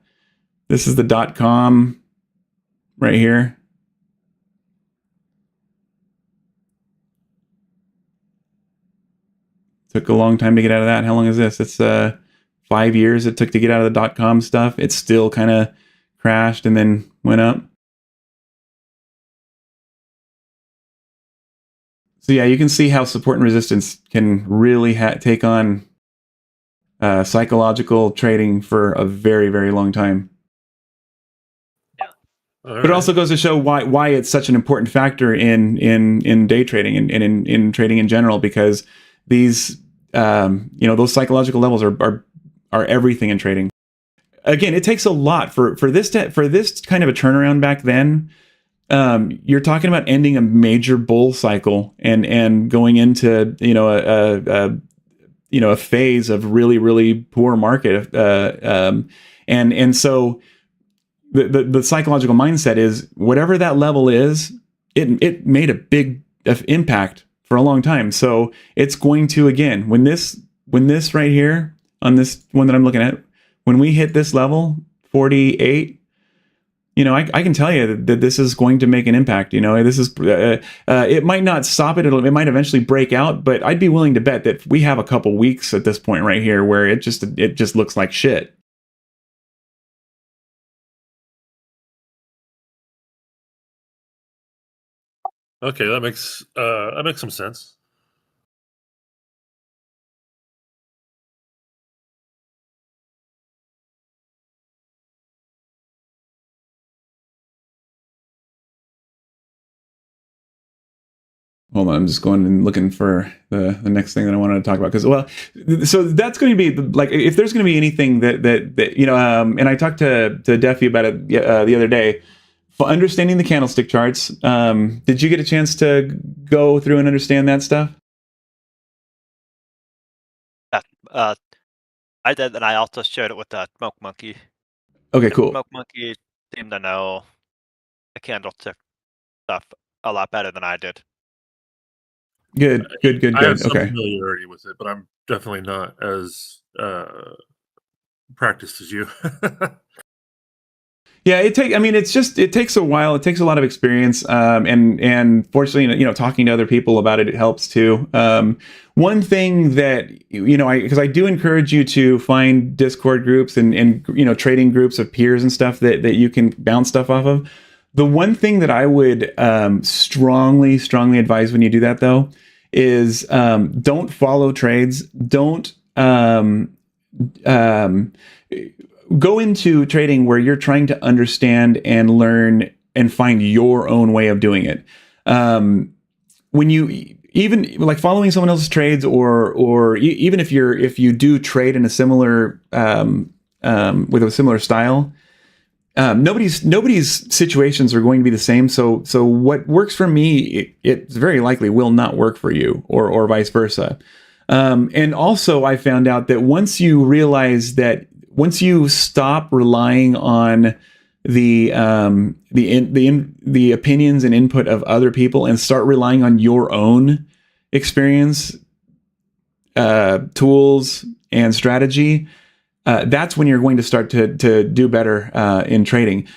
.com right here. Took a long time to get out of that. How long is this? It's 5 years it took to get out of the .com stuff. It still kind of crashed and then went up. So yeah, you can see how support and resistance can really take on psychological trading for a very, very long time. But it also goes to show why it's such an important factor in day trading and in trading in general, because these those psychological levels are everything in trading. Again, it takes a lot for this kind of a turnaround back then. You're talking about ending a major bull cycle and going into a phase of really, really poor market, and so the psychological mindset is whatever that level is, it made a big impact for a long time. So it's going to, again, when this right here on this one that I'm looking at, when we hit this level 48, I can tell you that this is going to make an impact. This is it might not stop it. It might eventually break out, but I'd be willing to bet that we have a couple weeks at this point right here where it just looks like shit.
Okay, that makes some sense.
Hold on, I'm just going and looking for the next thing that I wanted to talk about, because so that's going to be like, if there's going to be anything that and I talked to Duffy about it the other day, for understanding the candlestick charts. Did you get a chance to go through and understand that stuff?
I did, and I also shared it with the Smoke Monkey.
Okay,
The
cool.
Smoke Monkey seemed to know the candlestick stuff a lot better than I did.
Good.
I have some
Okay.
familiarity with it, but I'm definitely not as practiced as you.
Yeah, it takes a while. It takes a lot of experience, and fortunately, talking to other people about it helps too. One thing that because I do encourage you to find Discord groups and trading groups of peers and stuff that you can bounce stuff off of. The one thing that I would strongly advise when you do that, though, is don't follow trades. Don't go into trading where you're trying to understand and learn and find your own way of doing it. When you even like following someone else's trades, or even if you do trade in a similar with a similar style, nobody's situations are going to be the same. So what works for me, it very likely will not work for you, or vice versa. And also, I found out that once you stop relying on the opinions and input of other people and start relying on your own experience, tools, and strategy, that's when you're going to start to do better in trading.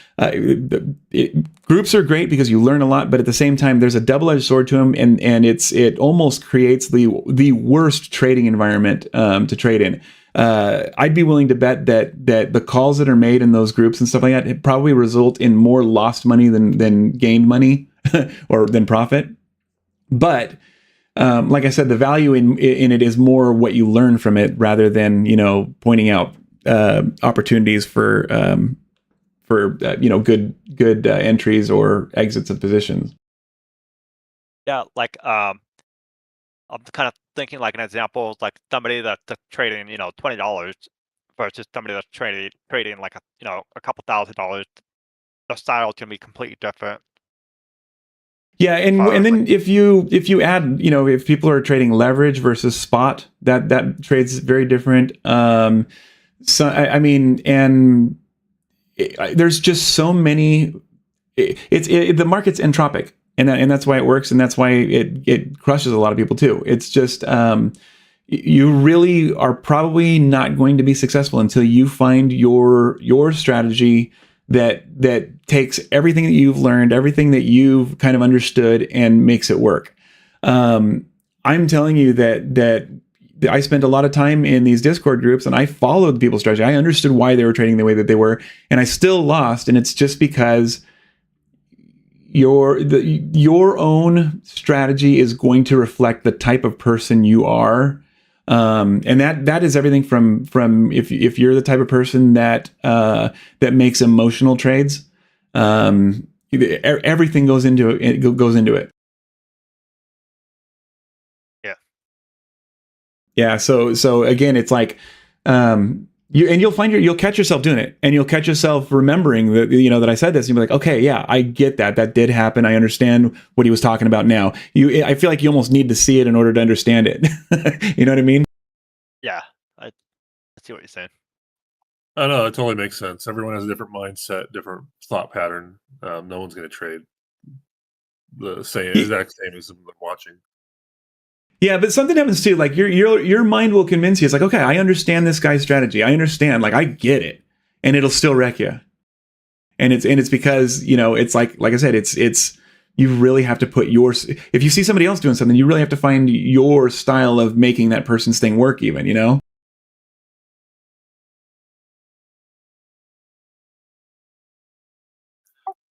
Groups are great because you learn a lot, but at the same time, there's a double-edged sword to them, and it almost creates the worst trading environment to trade in. I'd be willing to bet that the calls that are made in those groups and stuff like that probably result in more lost money than gained money or than profit. But like I said, the value in it is more what you learn from it, rather than pointing out opportunities for good entries or exits of positions.
Yeah, like I'm kind of thinking like an example, like somebody that's trading $20 versus somebody that's trading like a couple $1,000. The style can be completely different.
Yeah, and then if you add, if people are trading leverage versus spot, that trade's very different. So I mean, and there's just so many. The market's entropic, and that's why it works, and that's why it crushes a lot of people too. It's just you really are probably not going to be successful until you find your strategy that takes everything that you've learned, everything that you've kind of understood, and makes it work. I'm telling you that I spent a lot of time in these Discord groups, and I followed people's strategy. I understood why they were trading the way that they were, and I still lost. And it's just because your own strategy is going to reflect the type of person you are. And that is everything from if you're the type of person that makes emotional trades, everything goes into it. It goes into it.
Yeah.
Yeah. So again, it's like, you'll catch yourself doing it, and you'll catch yourself remembering that, that I said this, and you'll be like, okay, yeah, I get that. That did happen. I understand what he was talking about now. I feel like you almost need to see it in order to understand it. You know what I mean?
Yeah. I see what you're saying.
I know, that totally makes sense. Everyone has a different mindset, different thought pattern. No one's going to trade the exact same as them watching.
Yeah, but something happens too. Like your mind will convince you. It's like, okay, I understand this guy's strategy. I understand. Like, I get it, and it'll still wreck you. And it's because it's like I said, it's you really have to put if you see somebody else doing something, you really have to find your style of making that person's thing work. Even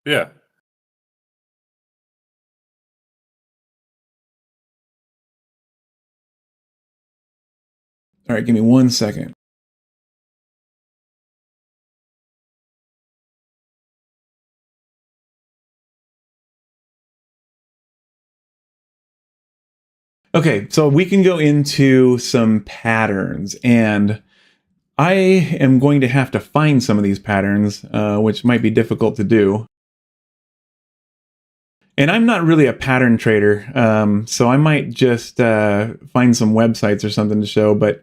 Yeah.
All right, give me 1 second. Okay, so we can go into some patterns, and I am going to have to find some of these patterns, which might be difficult to do. And I'm not really a pattern trader, so I might just find some websites or something to show, but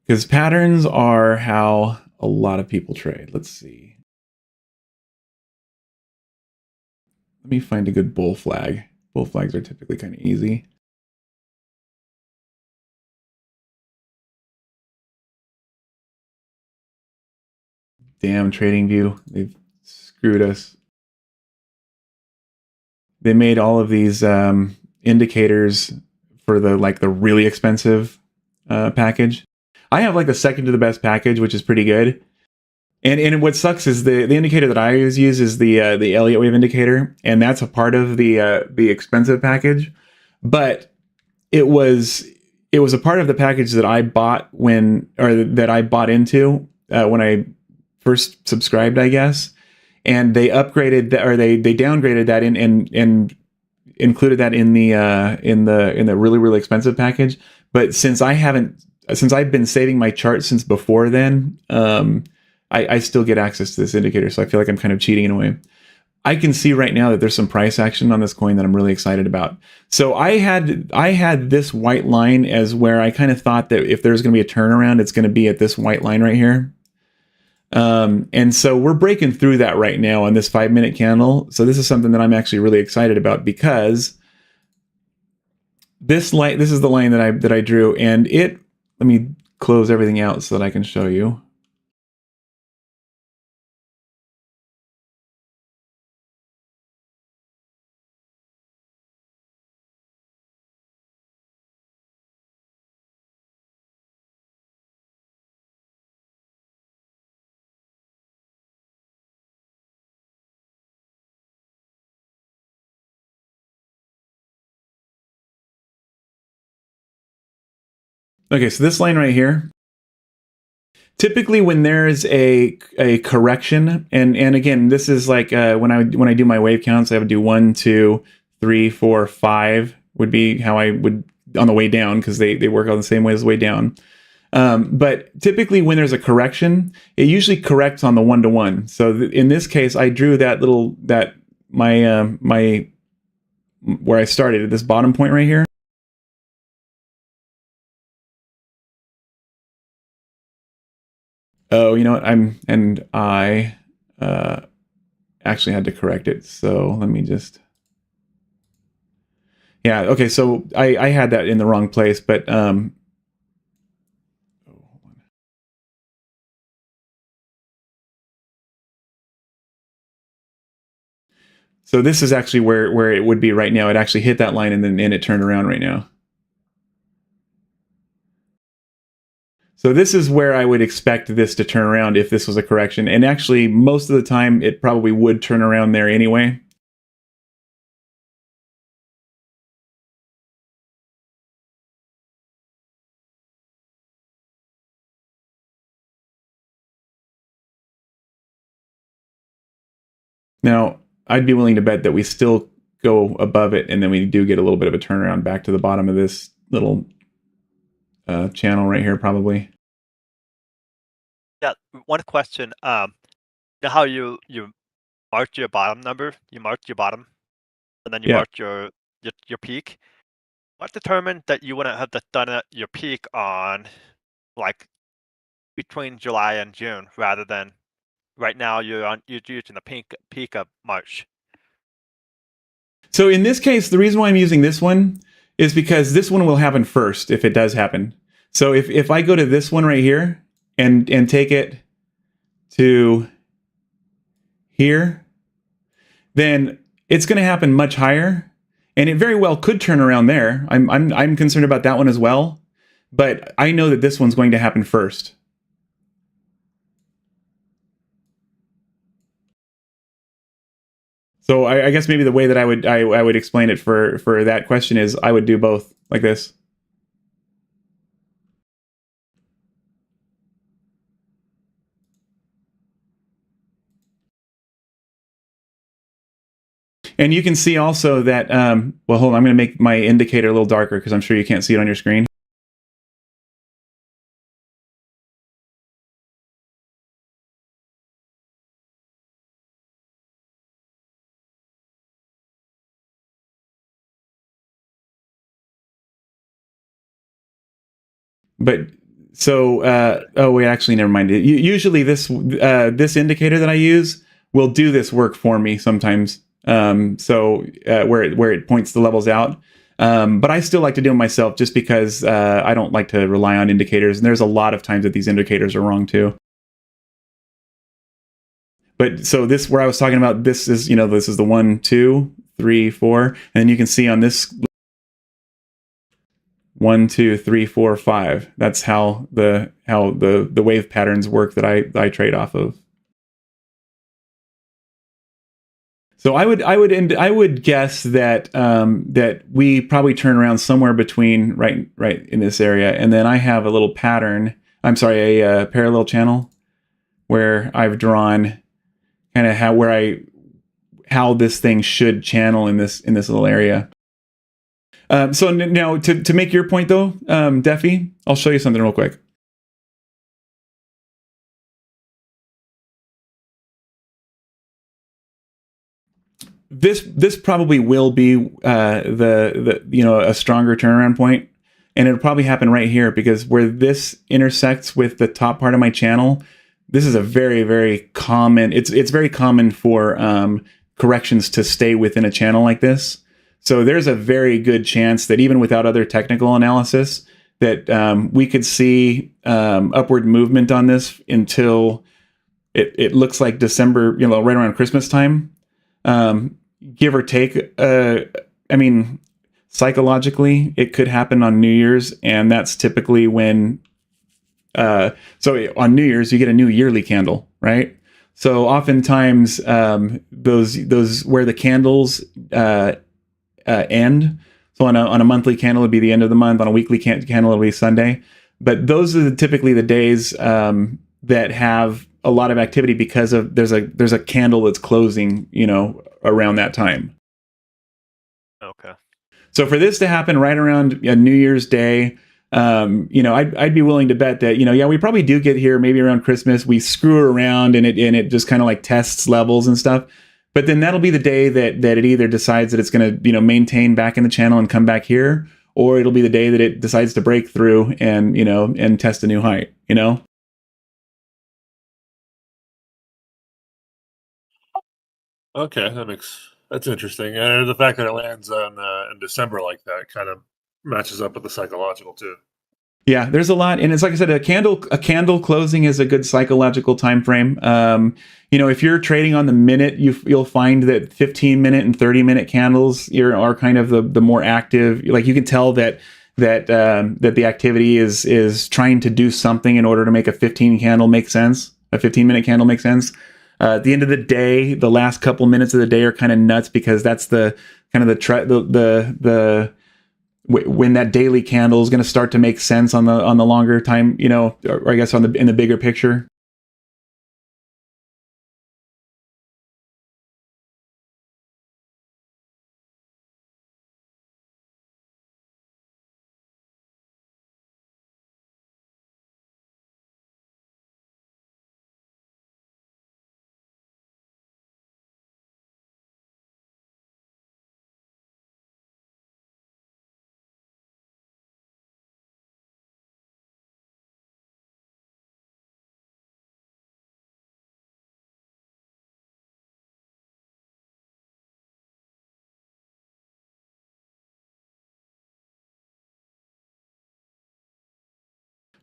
because patterns are how a lot of people trade. Let's see. Let me find a good bull flag. Bull flags are typically kind of easy. Damn, TradingView, they've screwed us. They made all of these indicators for the really expensive package. I have like the second to the best package, which is pretty good. And what sucks is the indicator that I always use is the Elliott wave indicator, and that's a part of the expensive package. But it was a part of the package that I bought that I bought into when I first subscribed, I guess. And they upgraded that, or they downgraded that and included that in the really, really expensive package. But since I've been saving my chart since before then, I still get access to this indicator. So I feel like I'm kind of cheating in a way. I can see right now that there's some price action on this coin that I'm really excited about. So I had this white line as where I kind of thought that if there's going to be a turnaround, it's going to be at this white line right here. And so we're breaking through that right now on this 5-minute candle. So this is something that I'm actually really excited about, because this is the line that I drew, and let me close everything out so that I can show you. Okay, so this line right here, typically when there's a correction, and again, this is like when I do my wave counts, I would do 1, 2, 3, 4, 5 would be how I would on the way down, because they work on the same way as the way down. But typically when there's a correction, it usually corrects on the 1-to-1. So in this case, I drew that my where I started at this bottom point right here. Oh, you know what? I actually had to correct it. So let me just. Yeah. Okay. So I had that in the wrong place, but so this is actually where it would be right now. It actually hit that line and it turned around right now. So this is where I would expect this to turn around if this was a correction. And actually, most of the time, it probably would turn around there anyway. Now, I'd be willing to bet that we still go above it, and then we do get a little bit of a turnaround back to the bottom of this little channel right here, probably.
Yeah, one question. You know how you marked your bottom number? You marked your bottom, and then you
Yeah.
marked your peak. What determined that you wouldn't have done your peak on like between July and June rather than right now you're using the peak of March?
So in this case, the reason why I'm using this one is because this one will happen first if it does happen. So if I go to this one right here and take it to here, then it's going to happen much higher, and it very well could turn around there. I'm concerned about that one as well, but I know that this one's going to happen first. So I guess maybe the way that I would explain it for that question is I would do both like this. And you can see also that, well, hold on, I'm going to make my indicator a little darker because I'm sure you can't see it on your screen. But so, oh wait, actually, never mind. Usually this indicator that I use will do this work for me sometimes. Where it points the levels out. But I still like to do them myself just because I don't like to rely on indicators. And there's a lot of times that these indicators are wrong too. But so this, where I was talking about, this is, this is the 1, 2, 3, 4. And then you can see on this 1, 2, 3, 4, 5. That's how the wave patterns work that I trade off of. So I would guess that that we probably turn around somewhere between right in this area, and then I have a little pattern. I'm sorry, a parallel channel where I've drawn kind of how this thing should channel in this little area. So now to make your point though, Defi, I'll show you something real quick. This probably will be a stronger turnaround point, and it'll probably happen right here because where this intersects with the top part of my channel, this is a very, very common. It's very common for corrections to stay within a channel like this. So there's a very good chance that even without other technical analysis, that we could see upward movement on this until it looks like December, right around Christmas time. Give or take, I mean, psychologically, it could happen on New Year's, and that's typically when. So on New Year's, you get a new yearly candle, right? So oftentimes, those where the candles end. So on a monthly candle, it'd be the end of the month. On a weekly candle, it'll be Sunday. But those are typically the days that have a lot of activity because of there's a candle that's closing, around that time.
Okay.
So for this to happen right around New Year's Day, I'd be willing to bet that, we probably do get here maybe around Christmas. We screw around and it just kind of like tests levels and stuff. But then that'll be the day that it either decides that it's going to, maintain back in the channel and come back here, or it'll be the day that it decides to break through and, and test a new height,
Okay, that's interesting. And the fact that it lands on in December like that kind of matches up with the psychological too.
Yeah, there's a lot, and it's like I said, a candle closing is a good psychological time frame. If you're trading on the minute, you'll find that 15-minute and 30-minute candles are kind of the more active. Like you can tell that the activity is trying to do something in order to make a 15 candle make sense. A 15-minute candle make sense. At the end of the day, the last couple minutes of the day are kind of nuts because that's the kind of the when that daily candle is going to start to make sense on the longer time, or I guess in the bigger picture.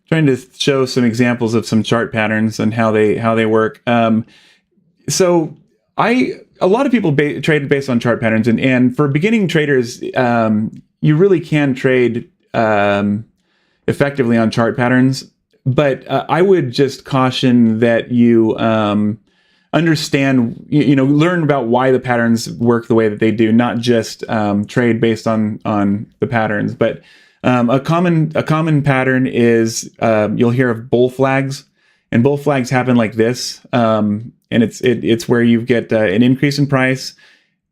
Trying to show some examples of some chart patterns and how they work. So a lot of people trade based on chart patterns, and for beginning traders, you really can trade effectively on chart patterns. But I would just caution that you understand, learn about why the patterns work the way that they do, not just trade based on the patterns. But a common pattern is you'll hear of bull flags, and bull flags happen like this, and it's where you get an increase in price.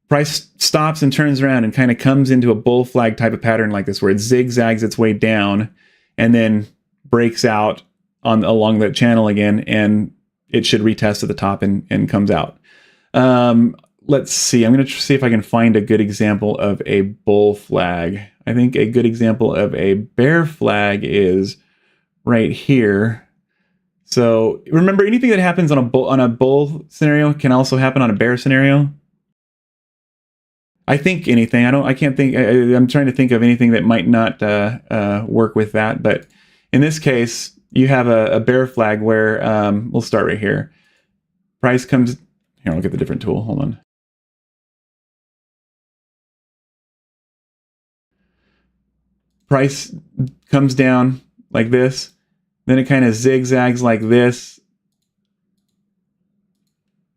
Price stops and turns around and kind of comes into a bull flag type of pattern like this, where it zigzags its way down and then breaks out along the channel again, and it should retest at the top and comes out. Let's see. I'm going to see if I can find a good example of a bull flag. I think a good example of a bear flag is right here. So remember, anything that happens on a bull scenario can also happen on a bear scenario. I think anything. I can't think. I'm trying to think of anything that might not work with that. But in this case, you have a bear flag where we'll start right here. Price comes. Here, I'll get the different tool. Hold on. Price comes down like this, then it kind of zigzags like this,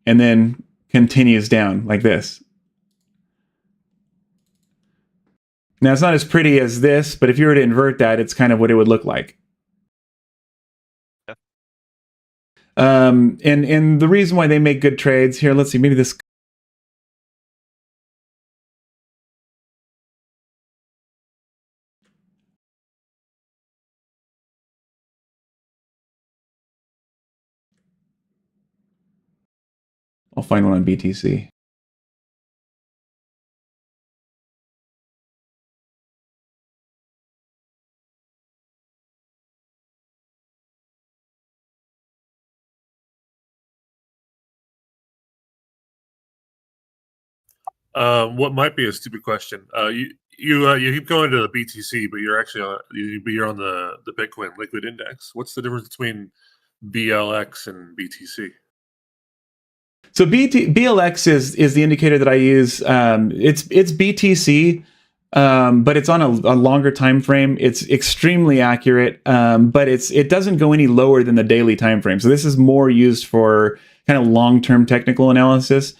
and then continues down like this. Now, it's not as pretty as this, but if you were to invert that, it's kind of what it would look like.
Yeah.
And the reason why they make good trades here, let's see, maybe this. I'll find one on BTC.
What might be a stupid question? You keep going to the BTC, but you're actually you're on the Bitcoin Liquid Index. What's the difference between BLX and BTC?
So BLX is the indicator that I use. It's BTC, but it's on a longer time frame. It's extremely accurate, but it doesn't go any lower than the daily time frame. So this is more used for kind of long-term technical analysis.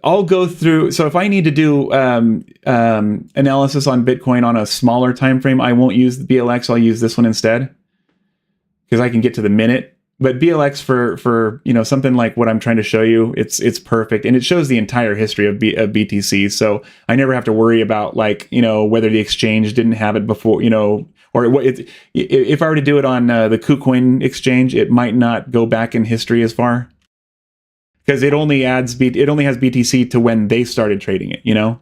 I'll go through. So if I need to do analysis on Bitcoin on a smaller time frame, I won't use the BLX. I'll use this one instead because I can get to the minute. But BLX for something like what I'm trying to show you, it's perfect, and it shows the entire history of BTC. So I never have to worry about whether the exchange didn't have it before, or if I were to do it on the KuCoin exchange, it might not go back in history as far. because it only has BTC to when they started trading it. You know.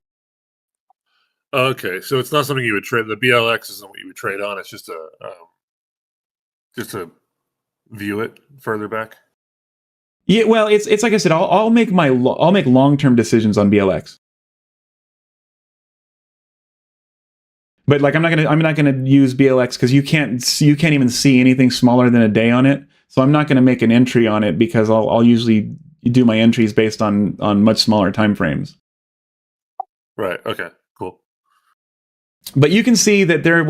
Okay, so it's not something you would trade. The BLX isn't what you would trade on. It's just to view it further back.
Yeah, well, it's like I said, I'll make long-term decisions on BLX. But like I'm not gonna use BLX because you can't even see anything smaller than a day on it. So I'm not gonna make an entry on it because I'll usually do my entries based on much smaller time frames.
Right. Okay. Cool.
But you can see that there.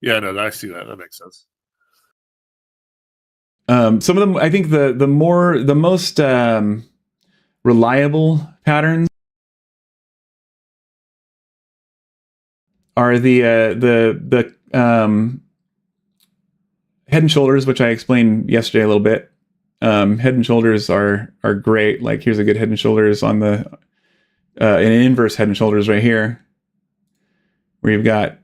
Yeah. No, I see that. That makes sense.
Some of them, I think the most reliable patterns are the head and shoulders, which I explained yesterday a little bit. Head and shoulders are great. Like here's a good head and shoulders on the an inverse head and shoulders right here, where you've got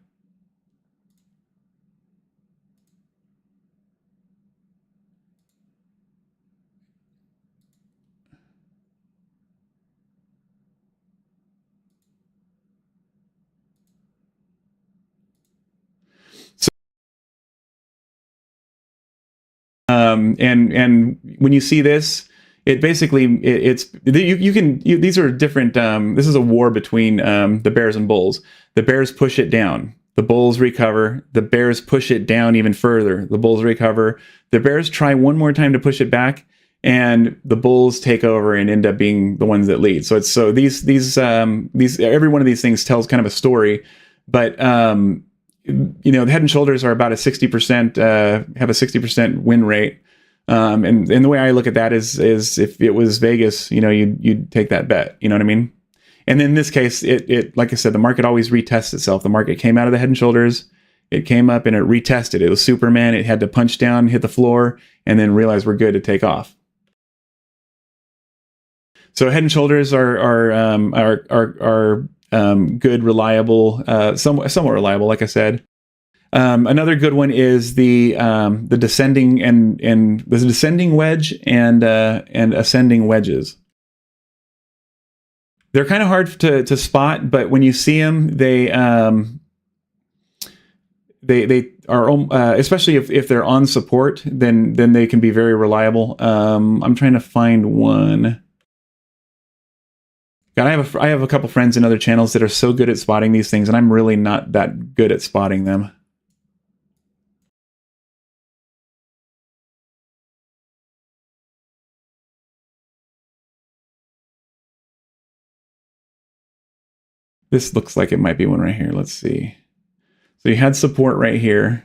and when you see this, it basically these are different. This is a war between the bears and bulls. The bears push it down. The bulls recover. The bears push it down even further. The bulls recover. The bears try one more time to push it back, and the bulls take over and end up being the ones that lead. So these every one of these things tells kind of a story, but the head and shoulders are about a 60% have a 60% win rate. And the way I look at that is if it was Vegas, you'd take that bet. You know what I mean? And in this case, it like I said, the market always retests itself. The market came out of the head and shoulders, it came up and it retested. It was Superman. It had to punch down, hit the floor, and then realize we're good to take off. So head and shoulders are good, reliable, somewhat reliable, like I said. Another good one is the descending and the descending wedge and ascending wedges. They're kind of hard to spot, but when you see them, they are especially if they're on support, then they can be very reliable. I'm trying to find one. God, I have a couple friends in other channels that are so good at spotting these things, and I'm really not that good at spotting them. This looks like it might be one right here. Let's see. So you had support right here.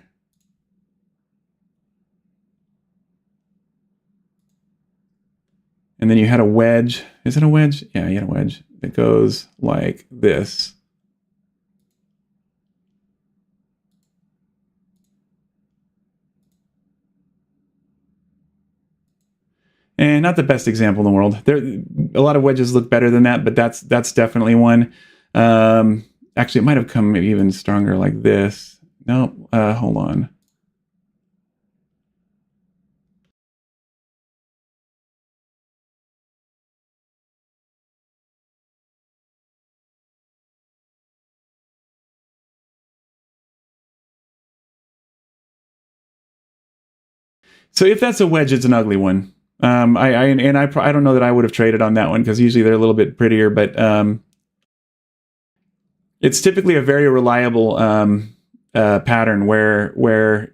And then you had a wedge. Is it a wedge? Yeah, you had a wedge that goes like this. And not the best example in the world. A lot of wedges look better than that, but that's definitely one. Actually, it might have come maybe even stronger like this. No, hold on. So if that's a wedge, it's an ugly one. I don't know that I would have traded on that one because usually they're a little bit prettier, but it's typically a very reliable pattern where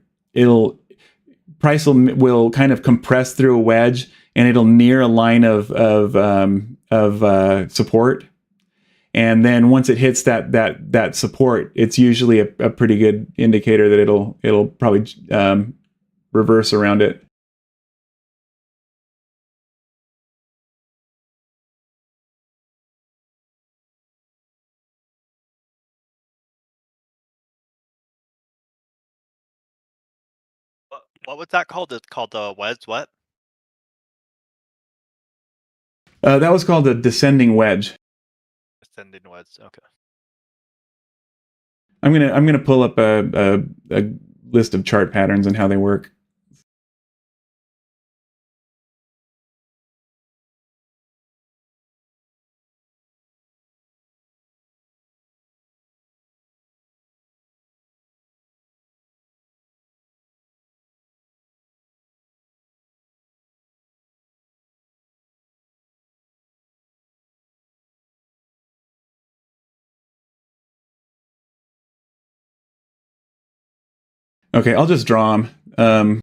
price will kind of compress through a wedge and it'll near a line of support, and then once it hits that support, it's usually a pretty good indicator that it'll probably reverse around it.
What was that called? It's called the wedge. What?
That was called a descending wedge.
Ascending wedge. Okay.
I'm gonna pull up a list of chart patterns and how they work. Okay, I'll just draw them.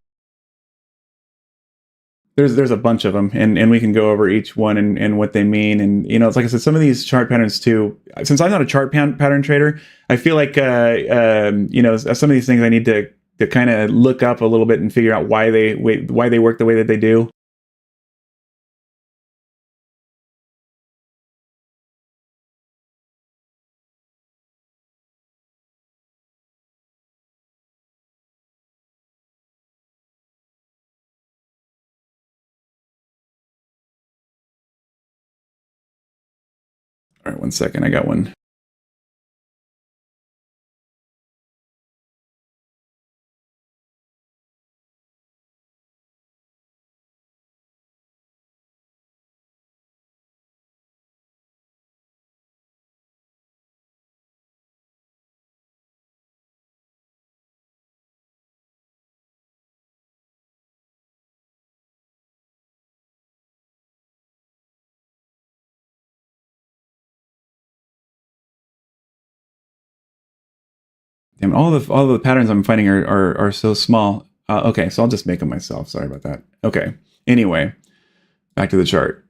There's a bunch of them, and we can go over each one and what they mean. And it's like I said, some of these chart patterns too. Since I'm not a chart pattern trader, I feel like some of these things I need to kind of look up a little bit and figure out why they work the way that they do. All right, 1 second. I got one. Damn, all the patterns I'm finding are so small. Okay, so I'll just make them myself. Sorry about that. Okay. Anyway, back to the chart.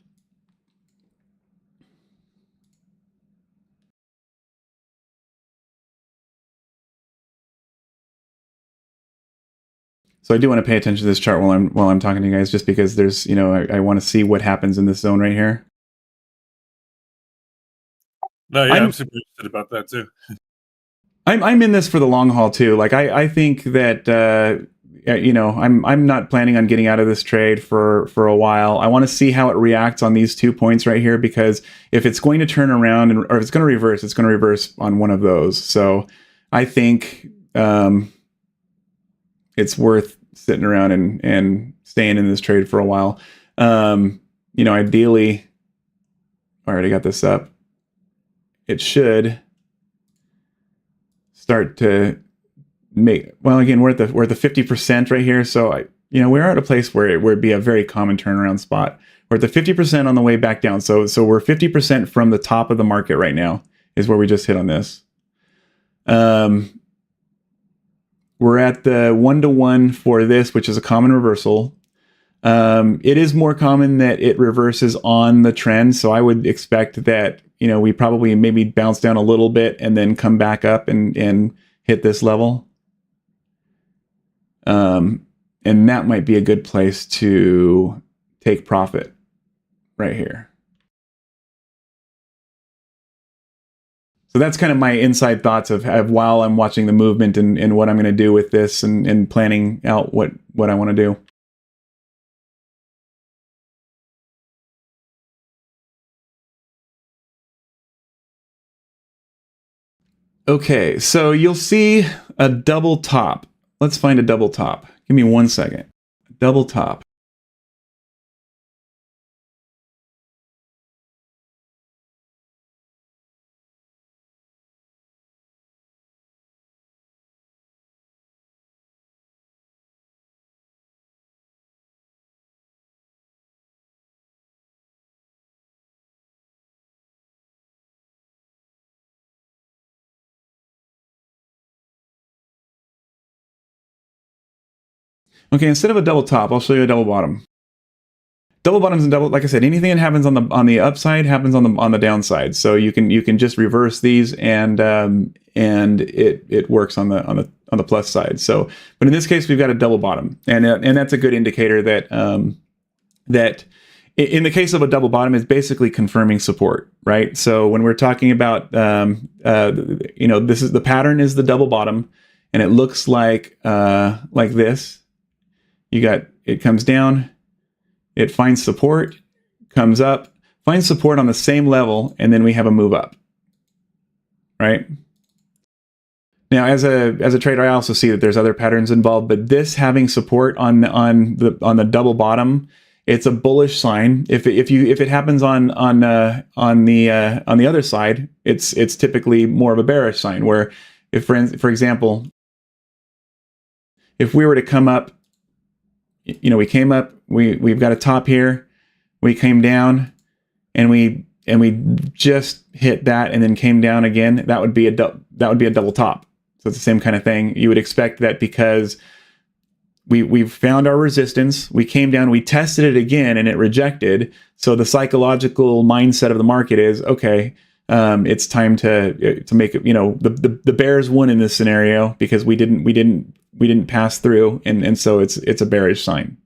So I do want to pay attention to this chart while I'm talking to you guys, just because there's I want to see what happens in this zone right here.
No, yeah, I'm super interested about that too.
I'm in this for the long haul too. Like I think that I'm not planning on getting out of this trade for a while. I want to see how it reacts on these 2 points right here, because if it's going to turn around or if it's going to reverse, it's going to reverse on one of those. So I think it's worth sitting around and staying in this trade for a while. Ideally, I already got this up. It should start to make, well, again, we're at the 50% right here. So we're at a place where it'd be a very common turnaround spot. We're at the 50% on the way back down. So we're 50% from the top of the market right now is where we just hit on this. We're at the 1-to-1 for this, which is a common reversal. It is more common that it reverses on the trend. So I would expect that, we probably maybe bounce down a little bit and then come back up and hit this level. And that might be a good place to take profit right here. So that's kind of my inside thoughts of while I'm watching the movement and what I'm going to do with this and planning out what I want to do. Okay, so you'll see a double top. Let's find a double top. Give me 1 second. Double top. Okay, instead of a double top, I'll show you a double bottom. Double bottoms and double, like I said, anything that happens on the upside happens on the downside. So you can just reverse these and it works on the plus side. So, but in this case, we've got a double bottom, and that's a good indicator that that in the case of a double bottom is basically confirming support, right? So when we're talking about this is the pattern is the double bottom, and it looks like this. it comes down, it finds support, comes up, finds support on the same level, and then we have a move up, right? Now, as a trader, I also see that there's other patterns involved, but this having support on the double bottom, it's a bullish sign. If it happens on the other side, it's typically more of a bearish sign. Where if, for example, if we were to come up, we came up, we've got a top here, we came down, and we just hit that, and then came down again. That would be a double top. So it's the same kind of thing. You would expect that because we've found our resistance, we came down, we tested it again, and it rejected. So the psychological mindset of the market is, okay, it's time to make it. The bears won in this scenario because we didn't pass through, and so it's a bearish sign.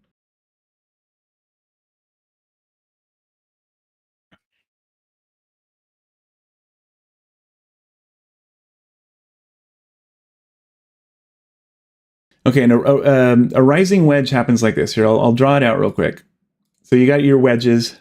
Okay, and a rising wedge happens like this. Here, I'll draw it out real quick. So you got your wedges.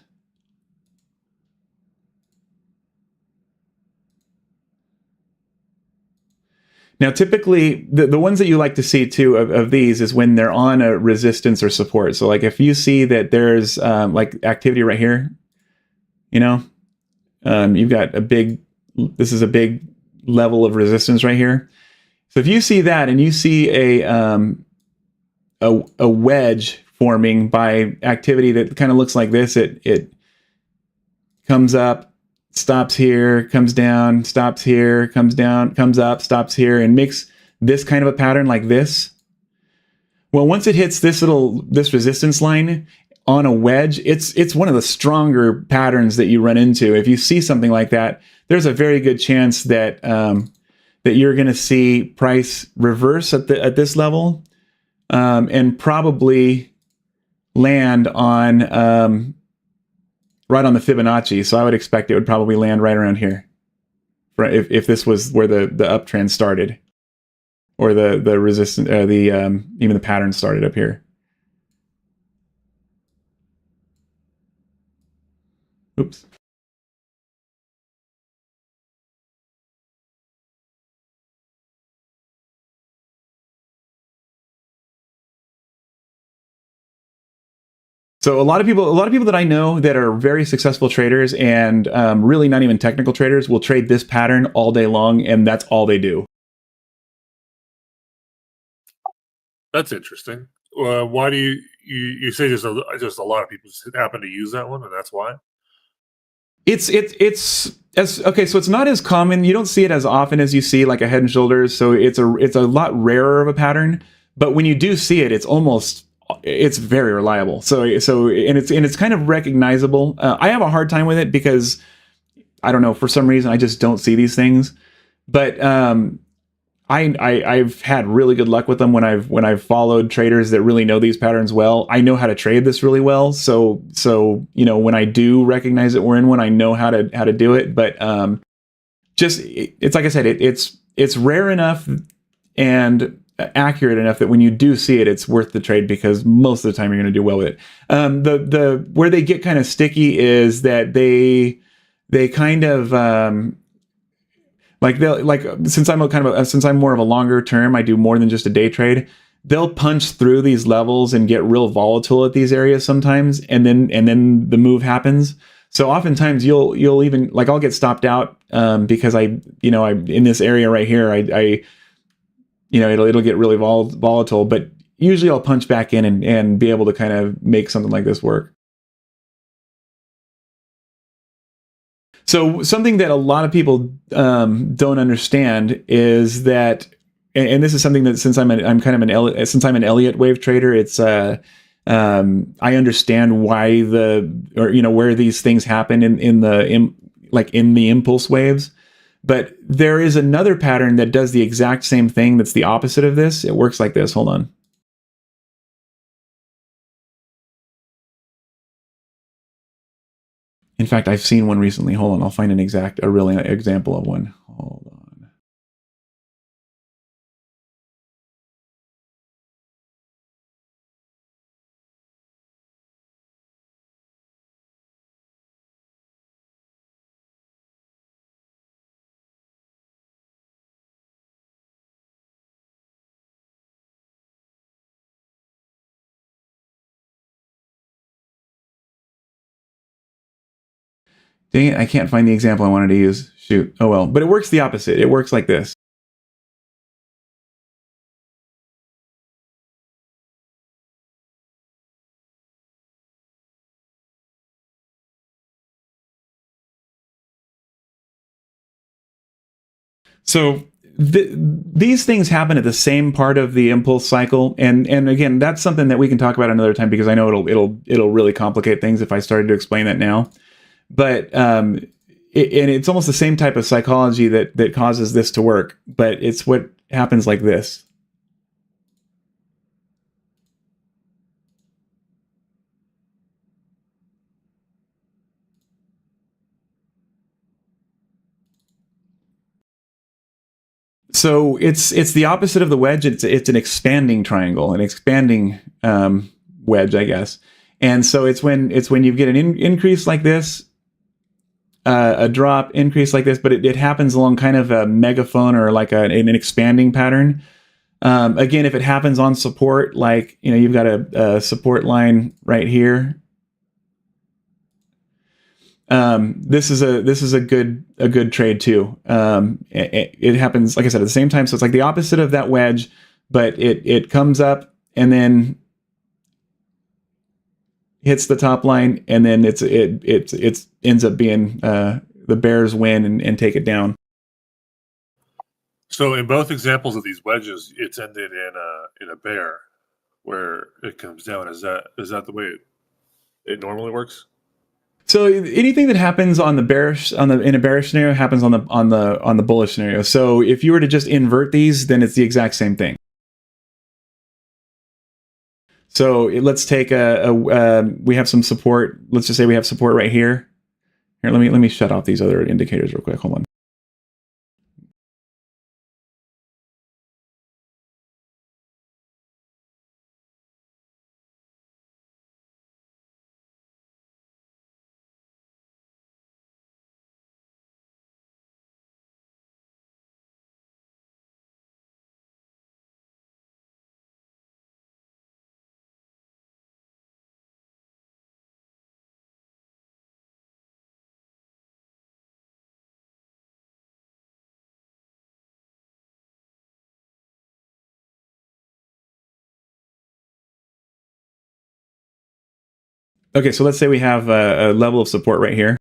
Now, typically, the ones that you like to see too of these is when they're on a resistance or support. So like if you see that there's like activity right here, you've got this is a big level of resistance right here. So if you see that and you see a wedge forming by activity that kind of looks like this, it comes up, stops here, comes down, stops here, comes down, comes up, stops here, and makes this kind of a pattern like this. Well, once it hits this resistance line on a wedge, it's one of the stronger patterns that you run into. If you see something like that, there's a very good chance that that you're going to see price reverse at this level, and probably land on right on the Fibonacci. So I would expect it would probably land right around here, if this was where the uptrend started, or the resistance, even the pattern started up here. Oops. So a lot of people that I know that are very successful traders and really not even technical traders will trade this pattern all day long, and that's all they do.
That's interesting. Why do you say just a lot of people just happen to use that one, and that's why?
It's okay. So it's not as common. You don't see it as often as you see like a Head and Shoulders. So it's a lot rarer of a pattern. But when you do see it, it's very reliable. So it's kind of recognizable. I have a hard time with it because I don't know, for some reason I just don't see these things. But I've had really good luck with them when I've followed traders that really know these patterns well. I know how to trade this really well. So when I do recognize that we're in one, I know how to do it. But it's like I said, it's rare enough and accurate enough that when you do see it, it's worth the trade, because most of the time you're going to do well with it. The where they get kind of sticky is that they kind of since I'm more of a longer term, I do more than just a day trade. They'll punch through these levels and get real volatile at these areas sometimes, and then the move happens. So oftentimes you'll even, like, I'll get stopped out because I in this area right here, it'll get really volatile, but usually I'll punch back in and be able to kind of make something like this work. So something that a lot of people don't understand is that, and this is something that since I'm an Elliott wave trader, it's I understand why where these things happen in the impulse waves. But there is another pattern that does the exact same thing that's the opposite of this. It works like this. Hold on. In fact, I've seen one recently. Hold on. I'll find a real example of one. Hold on. Dang it, I can't find the example I wanted to use. Shoot. Oh well. But it works the opposite. It works like this. So these things happen at the same part of the impulse cycle, and again, that's something that we can talk about another time, because I know it'll really complicate things if I started to explain that now. But and it's almost the same type of psychology that causes this to work, but it's what happens like this. So it's the opposite of the wedge. It's an expanding triangle, an expanding wedge, I guess. And so it's when you get an increase like this, a drop, increase like this, but it happens along kind of a megaphone or like an expanding pattern. Again, if it happens on support, like you've got a support line right here. This is a good trade too. It happens, like I said, at the same time. So it's like the opposite of that wedge, but it comes up and then hits the top line, and then it ends up being the bears win and take it down.
So in both examples of these wedges, it's ended in a bear, where it comes down. Is that the way it normally works?
So anything that happens on the bearish in a bearish scenario happens on the bullish scenario. So if you were to just invert these, then it's the exact same thing. So let's take we have some support. Let's just say we have support right here. Here, let me shut off these other indicators real quick. Hold on. Okay, so let's say we have a level of support right here.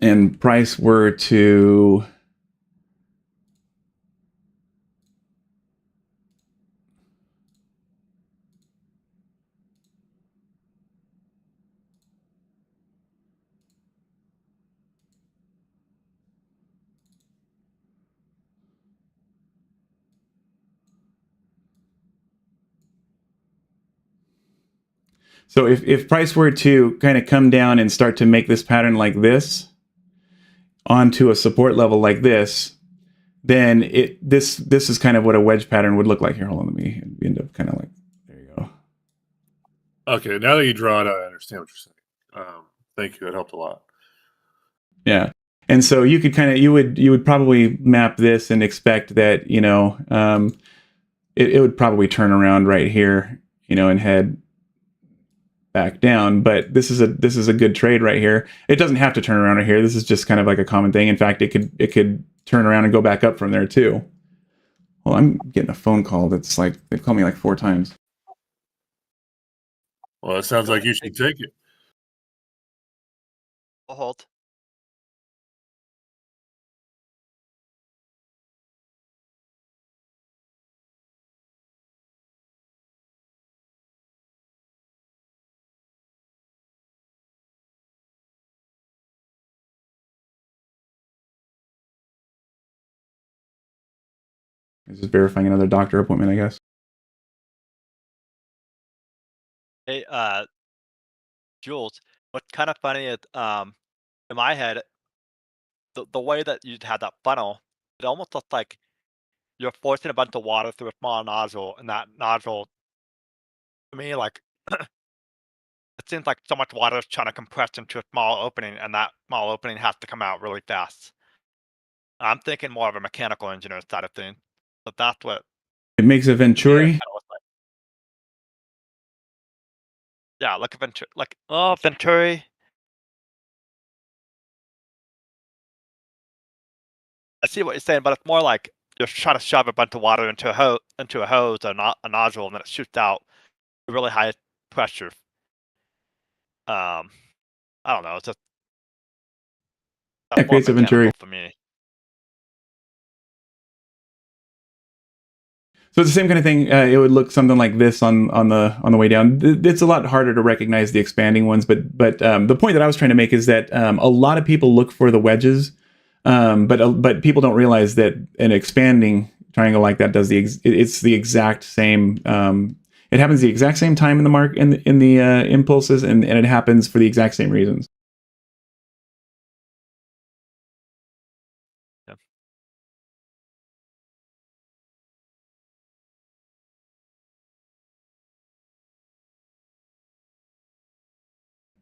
And price were to so if price were to kind of come down and start to make this pattern like this onto a support level like this, then this is kind of what a wedge pattern would look like. Here, hold on, let me end up kind of like, there you go.
Okay, now that you draw it, I understand what you're saying. Thank you, it helped a lot.
Yeah, and so you could kind of you would probably map this and expect that it would probably turn around right here, and head back down. But this is a good trade right here. It doesn't have to turn around right here. This is just kind of like a common thing. In fact, it could turn around and go back up from there too. Well, I'm getting a phone call that's like they've called me like 4 times.
Well, it sounds like you should take it.
I'll hold.
This is verifying another doctor appointment, I guess.
Hey, Jules, what's kind of funny is, in my head, the way that you'd have that funnel, it almost looks like you're forcing a bunch of water through a small nozzle, and that nozzle to me, like, it seems like so much water is trying to compress into a small opening, and that small opening has to come out really fast. I'm thinking more of a mechanical engineer side of things, but that's what
It makes a
to me it
venturi.
kinda looks like. Yeah, like a Venturi. I see what you're saying, but it's more like you're trying to shove a bunch of water into a hose or not a nozzle, and then it shoots out really high pressure. Um, I don't know. It's just
Yeah,
that's
it
more
creates a venturi.
mechanical for me.
So it's the same kind of thing. It would look something like this on the way down. It's a lot harder to recognize the expanding ones, but the point that I was trying to make is that a lot of people look for the wedges, but people don't realize that an expanding triangle like that does it's the exact same. It happens the exact same time in the impulses, and it happens for the exact same reasons.
Yeah.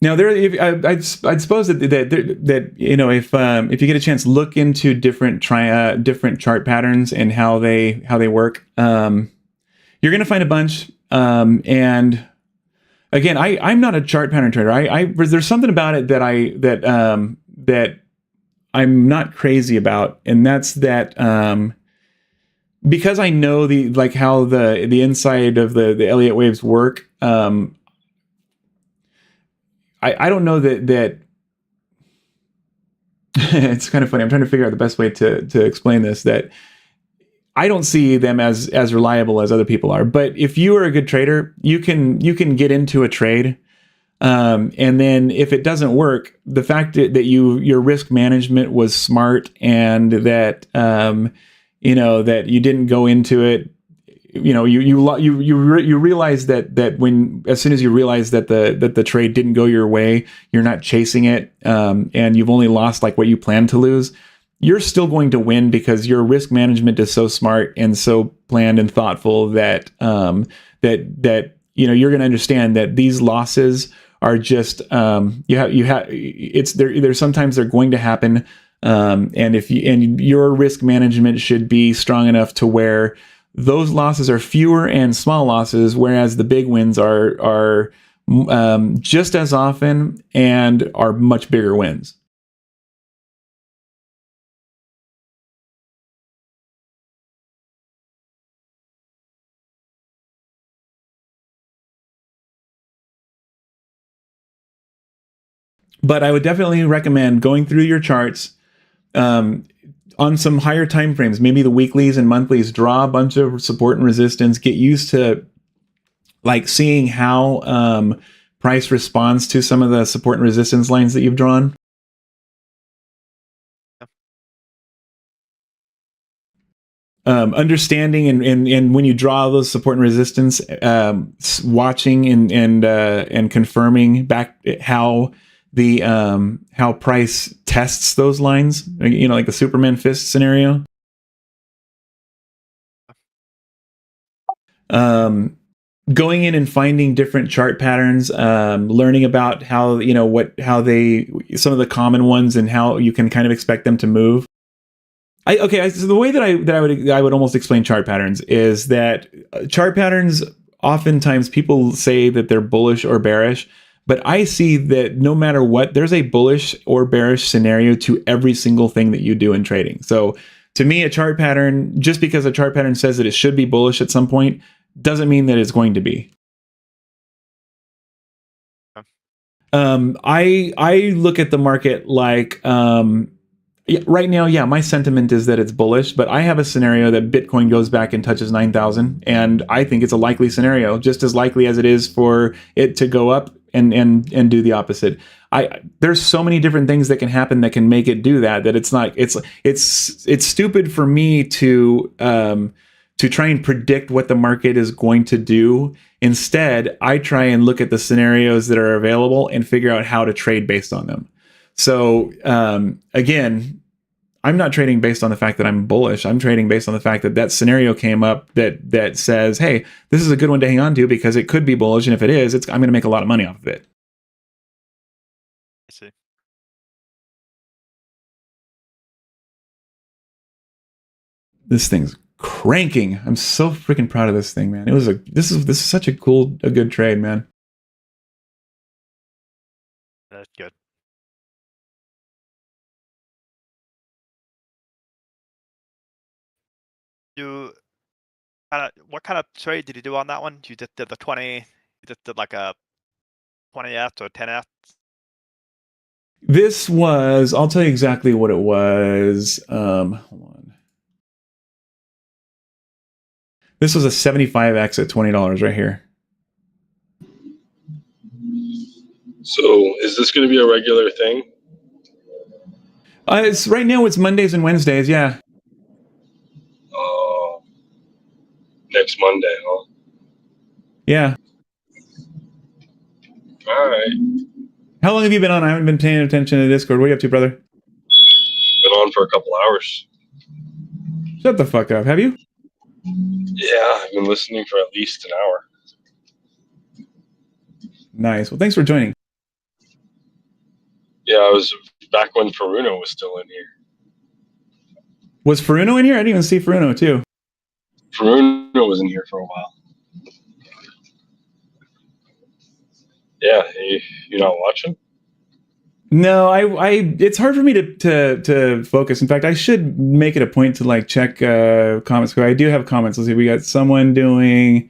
Now, I'd suppose that if you get a chance, look into different chart patterns and how they work. You're going to find a bunch. And again, I'm not a chart pattern trader. There's something about it that I'm not crazy about, and that's that because I know how the inside of the Elliott waves work. I don't know that it's kind of funny. I'm trying to figure out the best way to explain this. That I don't see them as reliable as other people are. But if you are a good trader, you can get into a trade, and then if it doesn't work, the fact that your risk management was smart, and that that you didn't go into it. You realize that when as soon as you realize that the trade didn't go your way, you're not chasing it, and you've only lost like what you planned to lose. You're still going to win because your risk management is so smart and so planned and thoughtful that you're going to understand that these losses are just there's sometimes they're going to happen, and your risk management should be strong enough to where those losses are fewer and small losses, whereas the big wins are just as often and are much bigger wins. But I would definitely recommend going through your charts on some higher time frames, maybe the weeklies and monthlies. Draw a bunch of support and resistance. Get used to like seeing how price responds to some of the support and resistance lines that you've drawn. Understanding and when you draw those support and resistance, watching and confirming back how how price tests those lines, like the Superman fist scenario. Going in and finding different chart patterns, learning about how some of the common ones and how you can kind of expect them to move. So the way that I would almost explain chart patterns is that chart patterns, oftentimes people say that they're bullish or bearish, but I see that no matter what, there's a bullish or bearish scenario to every single thing that you do in trading. So to me, a chart pattern, just because a chart pattern says that it should be bullish at some point, doesn't mean that it's going to be. I look at the market like right now, yeah, my sentiment is that it's bullish, but I have a scenario that Bitcoin goes back and touches 9,000, and I think it's a likely scenario, just as likely as it is for it to go up and do the opposite. There's so many different things that can happen that can make it do that it's stupid for me to try and predict what the market is going to do. Instead, I try and look at the scenarios that are available and figure out how to trade based on them. So again, I'm not trading based on the fact that I'm bullish. I'm trading based on the fact that that scenario came up that says, hey, this is a good one to hang on to because it could be bullish, and if it is, I'm going to make a lot of money off of it.
I see.
This thing's cranking. I'm so freaking proud of this thing, man. This is such a good trade, man.
That's good. What kind of trade did you do on that one? You just did the 20. You just did like a 20x or 10x.
This was, I'll tell you exactly what it was. Hold on. This was a 75x at $20 right here.
So is this going to be a regular thing?
It's right now. It's Mondays and Wednesdays. Yeah.
Next Monday, huh?
Yeah.
All right.
How long have you been on? I haven't been paying attention to Discord. What are you up to, brother?
Been on for a couple hours.
Shut the fuck up. Have you?
Yeah, I've been listening for at least an hour.
Nice. Well, thanks for joining.
Yeah, I was back when Faruno was still in here.
Was Faruno in here? I didn't even see Faruno too.
Faruno was in here for a while. Yeah, you're not watching?
No, I it's hard for me to focus. In fact, I should make it a point to like check comments. I do have comments. Let's see. We got someone doing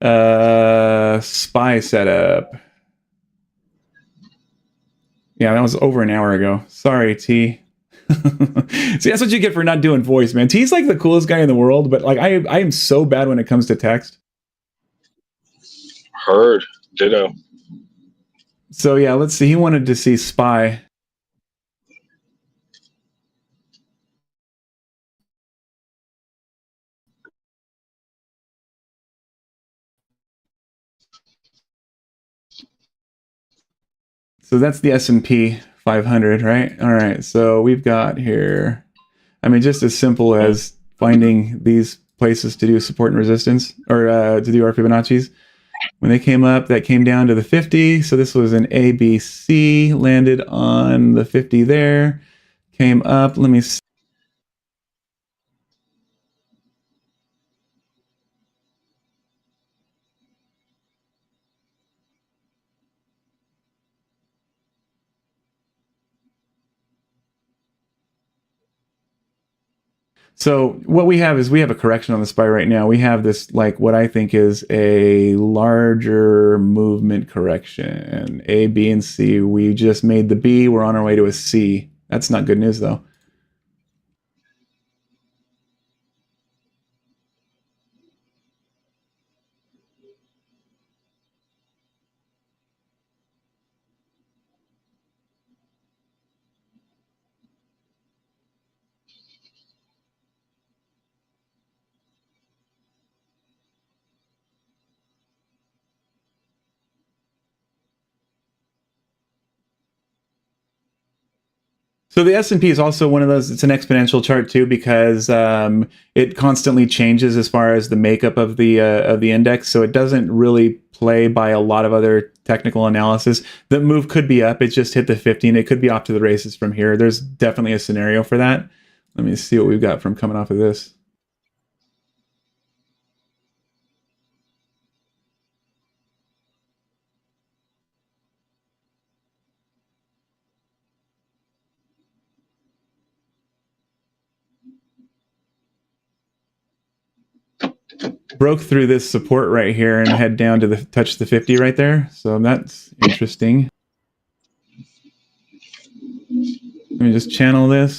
spy setup. Yeah, that was over an hour ago. Sorry, T. See, that's what you get for not doing voice, man. T's like the coolest guy in the world, but like I am so bad when it comes to text.
Heard. Ditto.
So yeah, let's see. He wanted to see spy. So that's the S&P 500, right? All right. So we've got here, I mean, just as simple as finding these places to do support and resistance, or to do our Fibonacci's. When they came up, that came down to the 50. So this was an ABC, landed on the 50 there, came up. Let me see. So what we have is we have a correction on the SPY right now. We have this, like, what I think is a larger movement correction. A, B, and C. We just made the B. We're on our way to a C. That's not good news, though. So the S&P is also one of those, it's an exponential chart too, because it constantly changes as far as the makeup of the index. So it doesn't really play by a lot of other technical analysis. The move could be up. It just hit the 50 and it could be off to the races from here. There's definitely a scenario for that. Let me see what we've got from coming off of this. Broke through this support right here and head down to the touch the 50 right there. So that's interesting. Let me just channel this.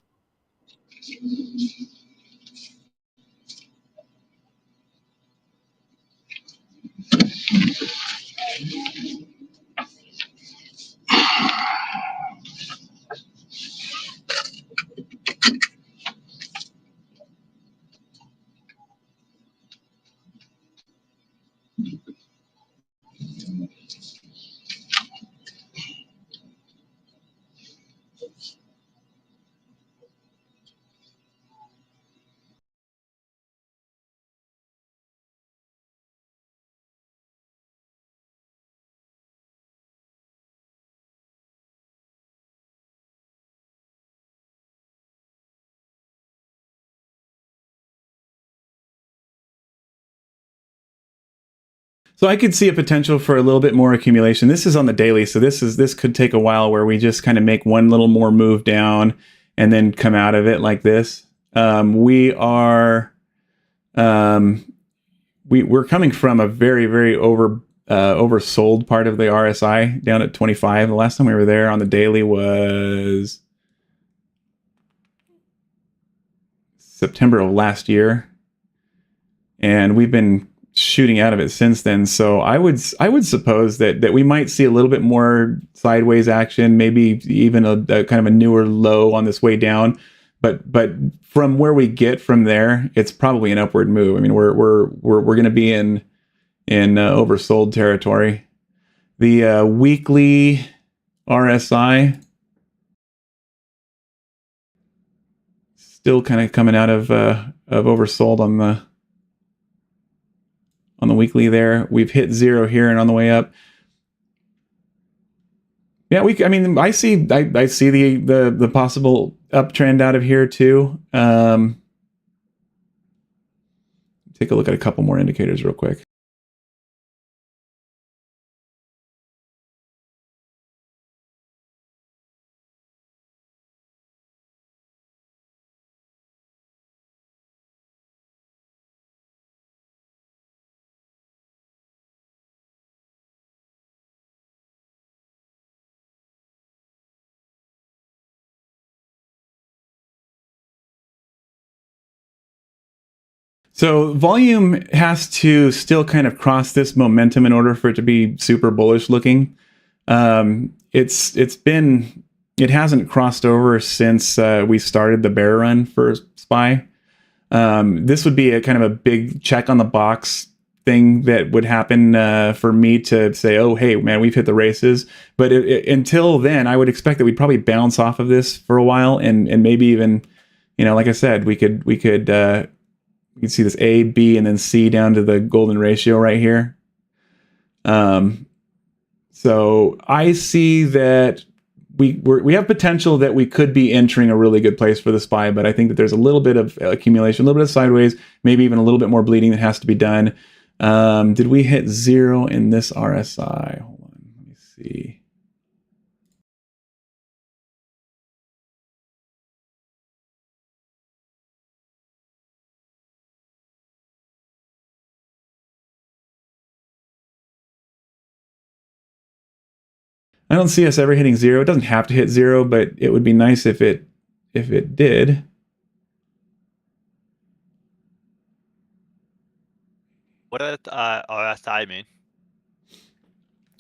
So I could see a potential for a little bit more accumulation. This is on the daily, so this could take a while where we just kind of make one little more move down and then come out of it like this. We're coming from a very, very oversold part of the RSI down at 25. The last time we were there on the daily was September of last year, and we've been shooting out of it since then. So I would suppose that we might see a little bit more sideways action, maybe even a kind of a newer low on this way down. But from where we get from there, it's probably an upward move. I mean, we're going to be in oversold territory. The weekly RSI still kind of coming out of oversold on the weekly there. We've hit 0 here and on the way up. Yeah, I see the possible uptrend out of here too. Take a look at a couple more indicators real quick. So volume has to still kind of cross this momentum in order for it to be super bullish looking. It hasn't crossed over since we started the bear run for SPY. This would be a kind of a big check on the box thing that would happen for me to say, oh, hey, man, we've hit the races. But until then, I would expect that we'd probably bounce off of this for a while, and maybe even, like I said, we could you can see this A, B, and then C down to the golden ratio right here. So I see that we have potential that we could be entering a really good place for the SPY, but I think that there's a little bit of accumulation, a little bit of sideways, maybe even a little bit more bleeding that has to be done. Did we hit 0 in this RSI? Hold on, let me see. I don't see us ever hitting 0. It doesn't have to hit 0, but it would be nice if it did.
What does RSI mean?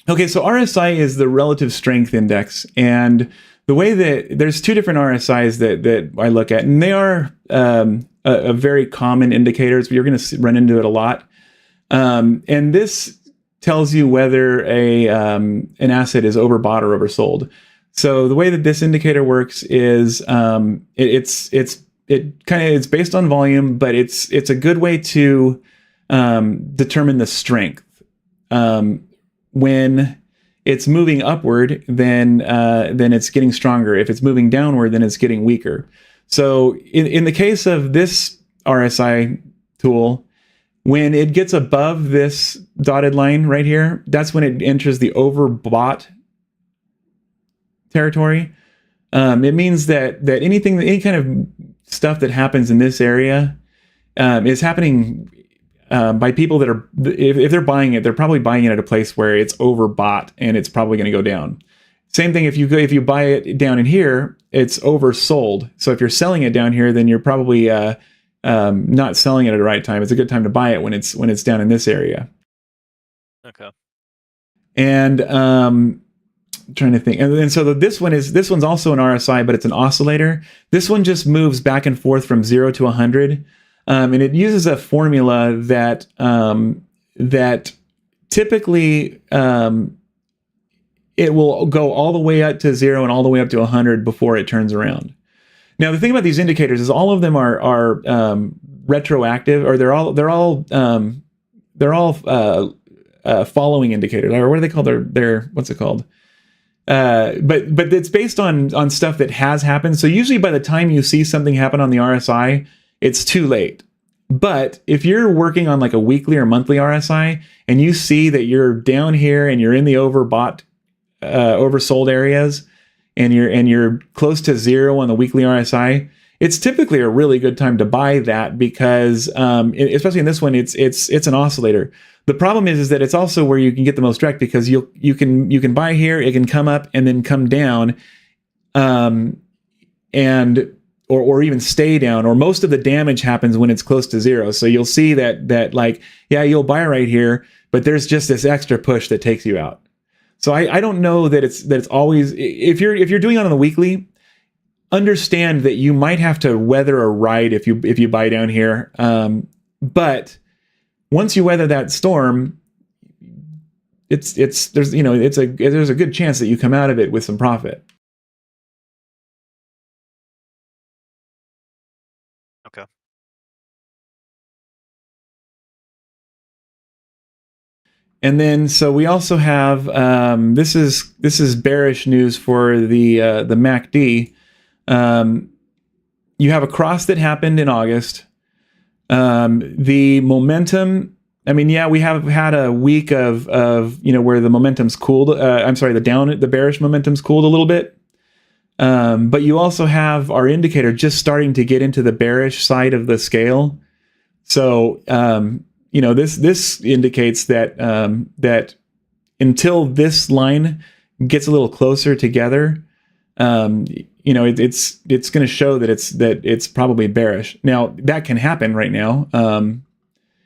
Okay, so RSI is the relative strength index, and the way that there's 2 different RSIs that I look at, and they are a very common indicators. You're going to run into it a lot, and this tells you whether an asset is overbought or oversold. So the way that this indicator works is it's based on volume, but it's a good way to determine the strength. When it's moving upward, then it's getting stronger. If it's moving downward, then it's getting weaker. So in the case of this RSI tool, when it gets above this dotted line right here, that's when it enters the overbought territory. It means that any kind of stuff that happens in this area is happening by people that are, if they're buying it, they're probably buying it at a place where it's overbought and it's probably going to go down. Same thing if you buy it down in here, it's oversold. So if you're selling it down here, then you're probably not selling it at the right time. It's a good time to buy it when it's down in this area.
Okay.
And I'm trying to think. And so this one's also an RSI, but it's an oscillator. This one just moves back and forth from 0 to 100. And it uses a formula that typically it will go all the way up to 0 and all the way up to 100 before it turns around. Now, the thing about these indicators is all of them are retroactive, or they're all following indicators, or what are they called? They're what's it called? But it's based on stuff that has happened. So usually by the time you see something happen on the RSI, it's too late. But if you're working on like a weekly or monthly RSI and you see that you're down here and you're in the oversold areas and you're close to zero on the weekly RSI, it's typically a really good time to buy that because especially in this one, it's an oscillator. The problem is that it's also where you can get the most direct because you can buy here, it can come up and then come down, or even stay down, or most of the damage happens when it's close to zero. So you'll see that like, yeah, you'll buy right here, but there's just this extra push that takes you out. So I don't know that it's always, if you're doing it on the weekly, understand that you might have to weather a ride if you buy down here. But once you weather that storm, there's a good chance that you come out of it with some profit.
Okay.
And then, so we also have this is bearish news for the MACD. You have a cross that happened in August. The momentum. I mean, yeah, we have had a week of where the momentum's cooled. The bearish momentum's cooled a little bit. But you also have our indicator just starting to get into the bearish side of the scale. So this indicates that that until this line gets a little closer together, it's going to show that it's probably bearish. Now that can happen right now.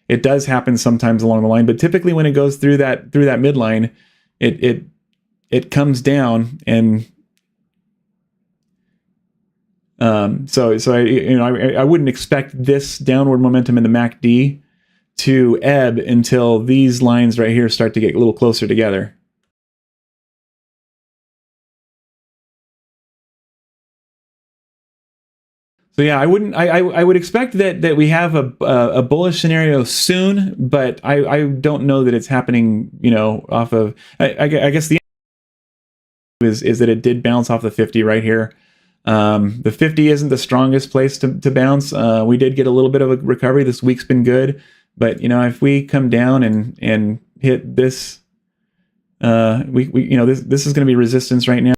It does happen sometimes along the line, but typically when it goes through that midline, it comes down and so I wouldn't expect this downward momentum in the MACD to ebb until these lines right here start to get a little closer together. So yeah, I would expect that we have a bullish scenario soon, but I don't know that it's happening, off of, I guess the is that it did bounce off the 50 right here. The 50 isn't the strongest place to bounce. We did get a little bit of a recovery. This week's been good, but if we come down and hit this, this is going to be resistance right now.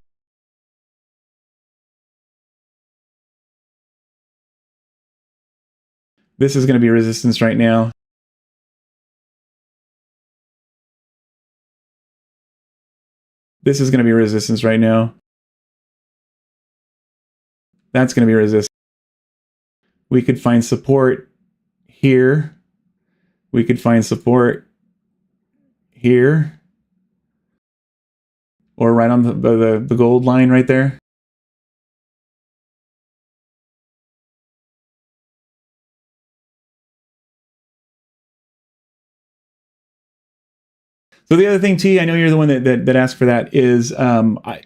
This is going to be resistance right now. This is going to be resistance right now. That's going to be resistance. We could find support here. We could find support here. Or right on the gold line right there. So the other thing, T, I know you're the one that asked for that, is I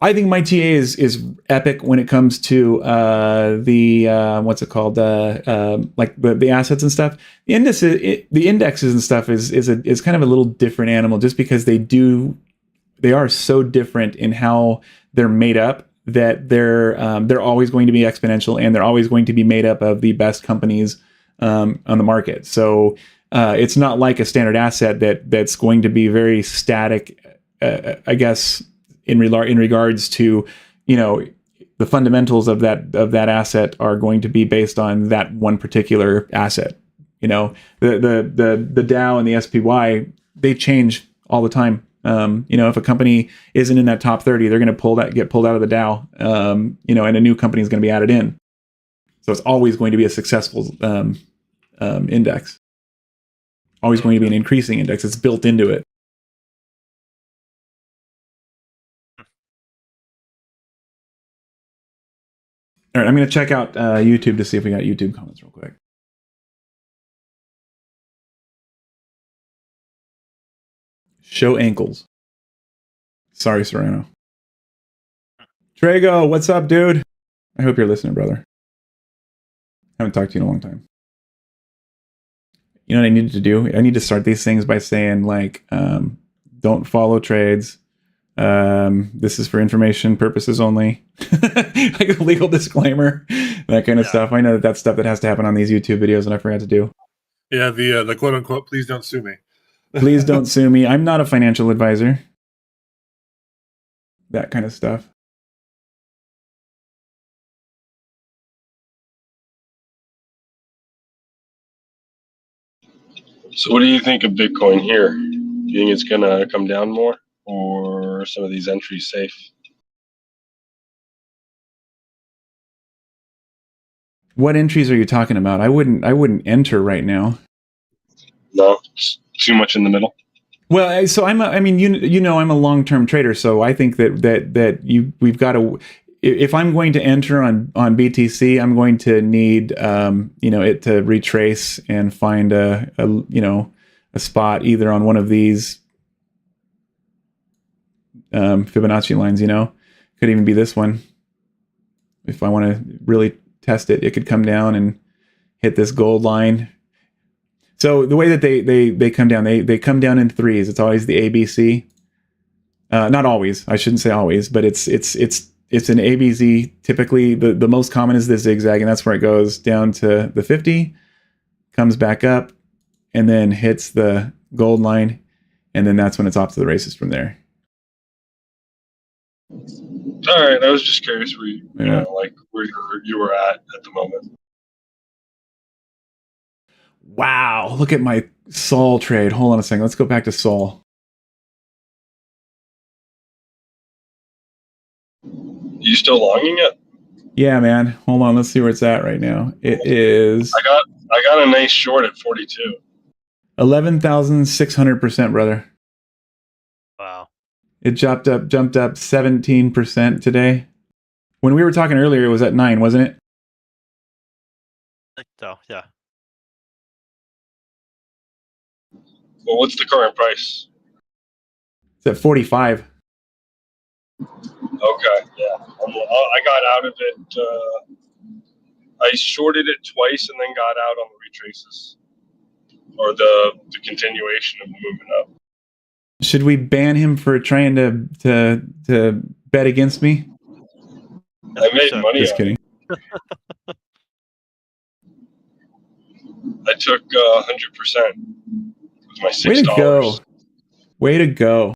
think my TA is epic when it comes to what's it called, like the assets and stuff. The indexes and stuff is kind of a little different animal, just because they are so different in how they're made up, that they're always going to be exponential, and they're always going to be made up of the best companies on the market. So it's not like a standard asset that's going to be very static, I guess, in regards to, the fundamentals of that asset are going to be based on that one particular asset. The Dow and the SPY, they change all the time. If a company isn't in that top 30, they're going to get pulled out of the Dow, and a new company is going to be added in. So it's always going to be a successful index. Always going to be an increasing index. It's built into it. All right, I'm going to check out YouTube to see if we got YouTube comments real quick. Show ankles. Sorry, Serrano. Trago, what's up, dude? I hope you're listening, brother. Haven't talked to you in a long time. You know what I needed to do? I need to start these things by saying, like, don't follow trades. This is for information purposes only. Like a legal disclaimer. that kind of stuff. I know that's stuff that has to happen on these YouTube videos, and I forgot to do.
Yeah, the quote unquote, please don't sue me.
Please don't sue me. I'm not a financial advisor. That kind of stuff.
So what do you think of Bitcoin here? Do you think it's going to come down more, or are some of these entries safe?
What entries are you talking about? I wouldn't enter right now.
No, it's too much in the middle.
Well, so I'm I'm a long-term trader, so I think that we've got to, if I'm going to enter on BTC, I'm going to need it to retrace and find a spot either on one of these Fibonacci lines. Could even be this one. If I want to really test it, it could come down and hit this gold line. So the way that they come down, they come down in threes. It's always the ABC. Not always. I shouldn't say always, but it's an ABC. Typically, the most common is the zigzag, and that's where it goes down to the 50, comes back up, and then hits the gold line, and then that's when it's off to the races from there.
All right, I was just curious where where you were at the moment.
Wow, look at my Sol trade. Hold on a second. Let's go back to Sol.
You still longing it?
Yeah, man. Hold on. Let's see where it's at right now. It is.
I got a nice short at 42.
11,600%, brother.
Wow.
It jumped up 17% today. When we were talking earlier, it was at 9, wasn't it?
I think so, yeah.
Well, what's the current price?
It's at 45.
Okay, yeah. I got out of it. I shorted it twice and then got out on the retraces, or the continuation of moving up.
Should we ban him for trying to bet against me?
I made money.
Just kidding.
I took 100% with my $6.
Way to go! Way to go!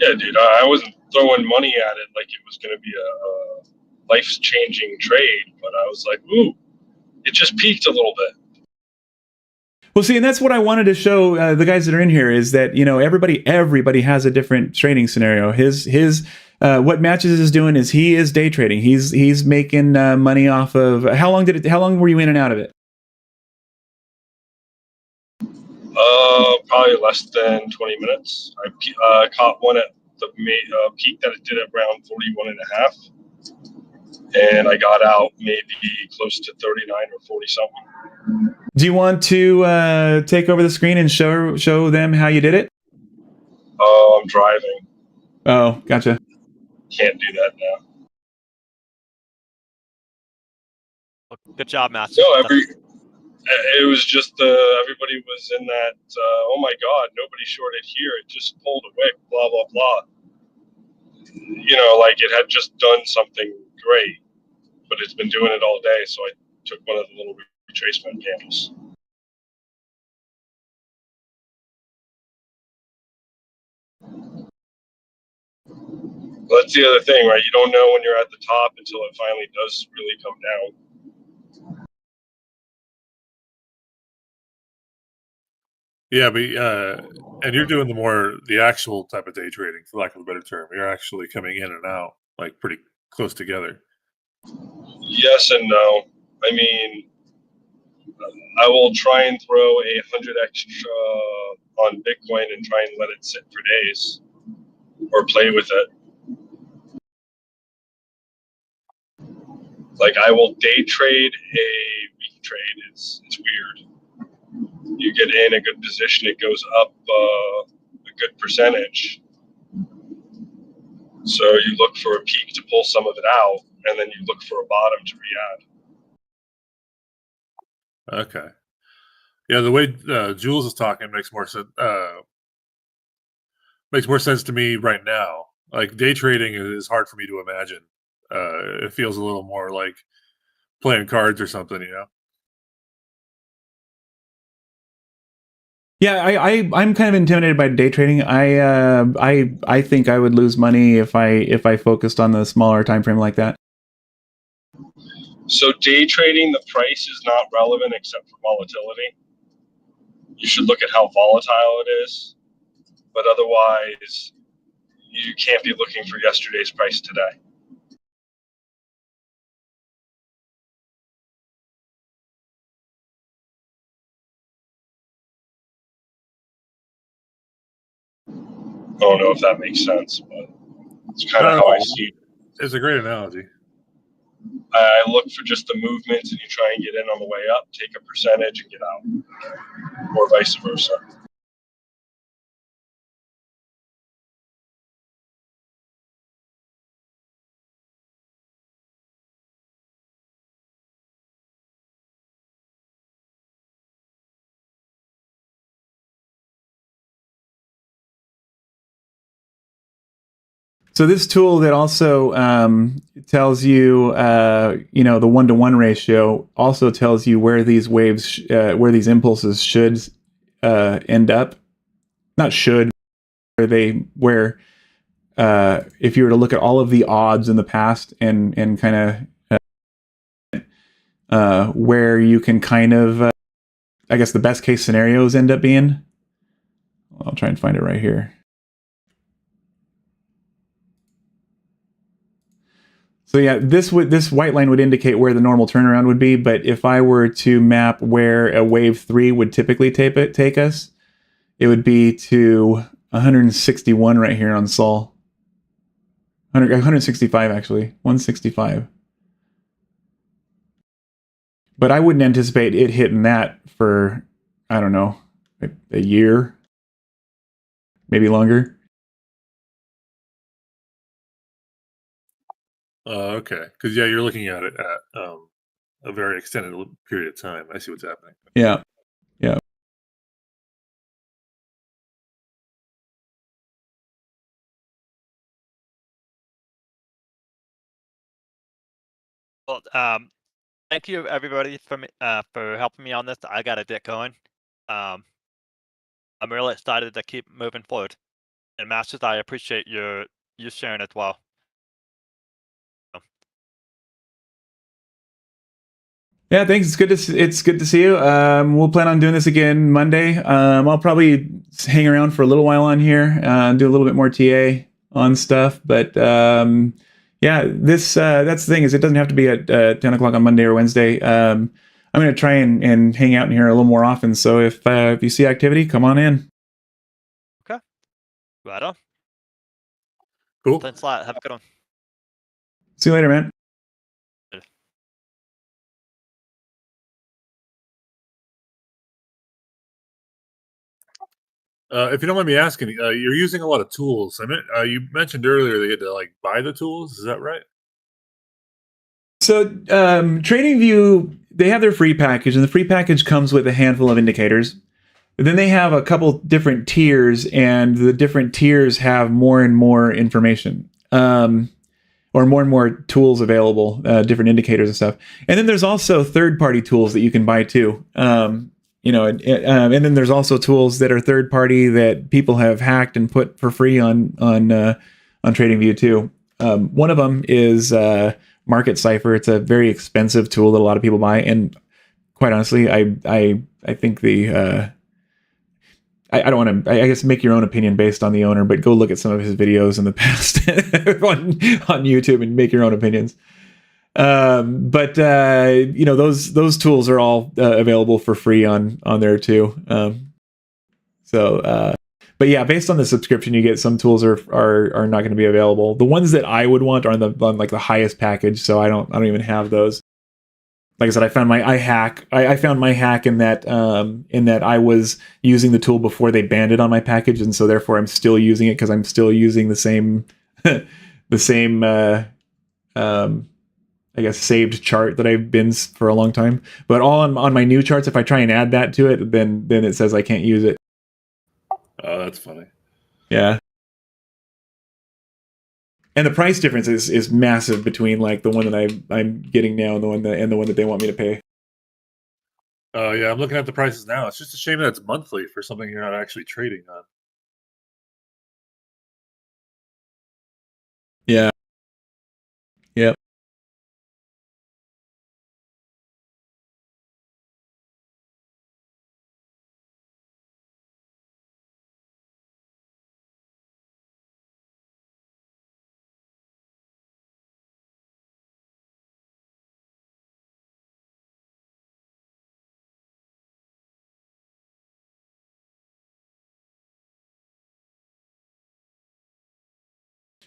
Yeah, dude. I wasn't throwing money at it like it was going to be a life-changing trade, but I was like, ooh, it just peaked a little bit.
Well, see, and that's what I wanted to show the guys that are in here is that everybody has a different trading scenario. His what Matches is doing is he is day trading. He's making money off of. How long were you in and out of it?
Probably less than 20 minutes. I caught one at the peak that it did at around 41 and a half. And I got out maybe close to 39 or 40 something.
Do you want to take over the screen and show them how you did it?
Oh, I'm driving.
Oh, gotcha.
Can't do that now.
Well, good job, Master.
No, it was just everybody was in that. Oh my God, nobody shorted here. It just pulled a wick. Blah blah blah. Like it had just done something great, but it's been doing it all day. So I took one of the little retracement candles. Well, that's the other thing, right? You don't know when you're at the top until it finally does really come down.
Yeah, but and you're doing the actual type of day trading, for lack of a better term. You're actually coming in and out like pretty close together.
Yes and no. I mean, I will try and throw 100 extra on Bitcoin and try and let it sit for days, or play with it. Like I will day trade a week trade. It's weird. You get in a good position, it goes up a good percentage. So you look for a peak to pull some of it out, and then you look for a bottom to re-add.
Okay. Yeah, the way Jules is talking makes more sense. Makes more sense to me right now. Like day trading is hard for me to imagine It feels a little more like playing cards or something, you know.
Yeah, I'm kind of intimidated by day trading. I think I would lose money if I focused on the smaller time frame like that.
So day trading, the price is not relevant except for volatility. You should look at how volatile it is, but otherwise, you can't be looking for yesterday's price today. I don't know if that makes sense, but it's kind of how I see it.
It's a great analogy.
I look for just the movements, and you try and get in on the way up, take a percentage, and get out, or vice versa.
So this tool that also tells you, you know, the 1-to-1 ratio also tells you where these waves, where these impulses should end up. Not should, where if you were to look at all of the odds in the past and kind of where you can kind of, I guess the best case scenarios end up being. I'll try and find it right here. So yeah, this white line would indicate where the normal turnaround would be, but if I were to map where a wave 3 would typically take us, it would be to 161 right here on Sol. 165 actually, 165. But I wouldn't anticipate it hitting that for, I don't know, a year, maybe longer.
Okay, because yeah, you're looking at it at a very extended period of time. I see what's happening.
Yeah, yeah.
Well, thank you everybody for helping me on this. I gotta get going. I'm really excited to keep moving forward. And Masters, I appreciate you sharing as well.
Yeah, thanks. It's good to see you. We'll plan on doing this again Monday. I'll probably hang around for a little while on here, do a little bit more TA on stuff. But yeah, that's the thing, is it doesn't have to be at 10 o'clock on Monday or Wednesday. I'm going to try and hang out in here a little more often. So if you see activity, come on in.
Okay. Right on.
Cool.
Thanks a lot. Have a good one.
See you later, man.
If you don't mind me asking, you're using a lot of tools. I mean, you mentioned earlier they had to like buy the tools. Is that right?
So TradingView, they have their free package, and the free package comes with a handful of indicators. But then they have a couple different tiers, and the different tiers have more and more information, or more and more tools available, different indicators and stuff. And then there's also third-party tools that you can buy too. You know, and then there's also tools that are third-party that people have hacked and put for free on TradingView too. One of them is Market Cipher. It's a very expensive tool that a lot of people buy, and quite honestly, I think the I don't want to, I guess, make your own opinion based on the owner, but go look at some of his videos in the past on YouTube and make your own opinions. But you know, those tools are all available for free on there too. But yeah, based on the subscription you get, some tools are not going to be available. The ones that I would want are on like the highest package, so I don't even have those. Like I said, I found my hack in that I was using the tool before they banned it on my package, and so therefore I'm still using it because I'm still using the same I guess saved chart that I've been for a long time. But all on my new charts, if I try and add that to it, then it says I can't use it.
Oh, that's funny.
Yeah. And the price difference is massive between like the one that I'm getting now and the one that they want me to pay.
Yeah, I'm looking at the prices now. It's just a shame that it's monthly for something you're not actually trading on.
Yeah. Yep.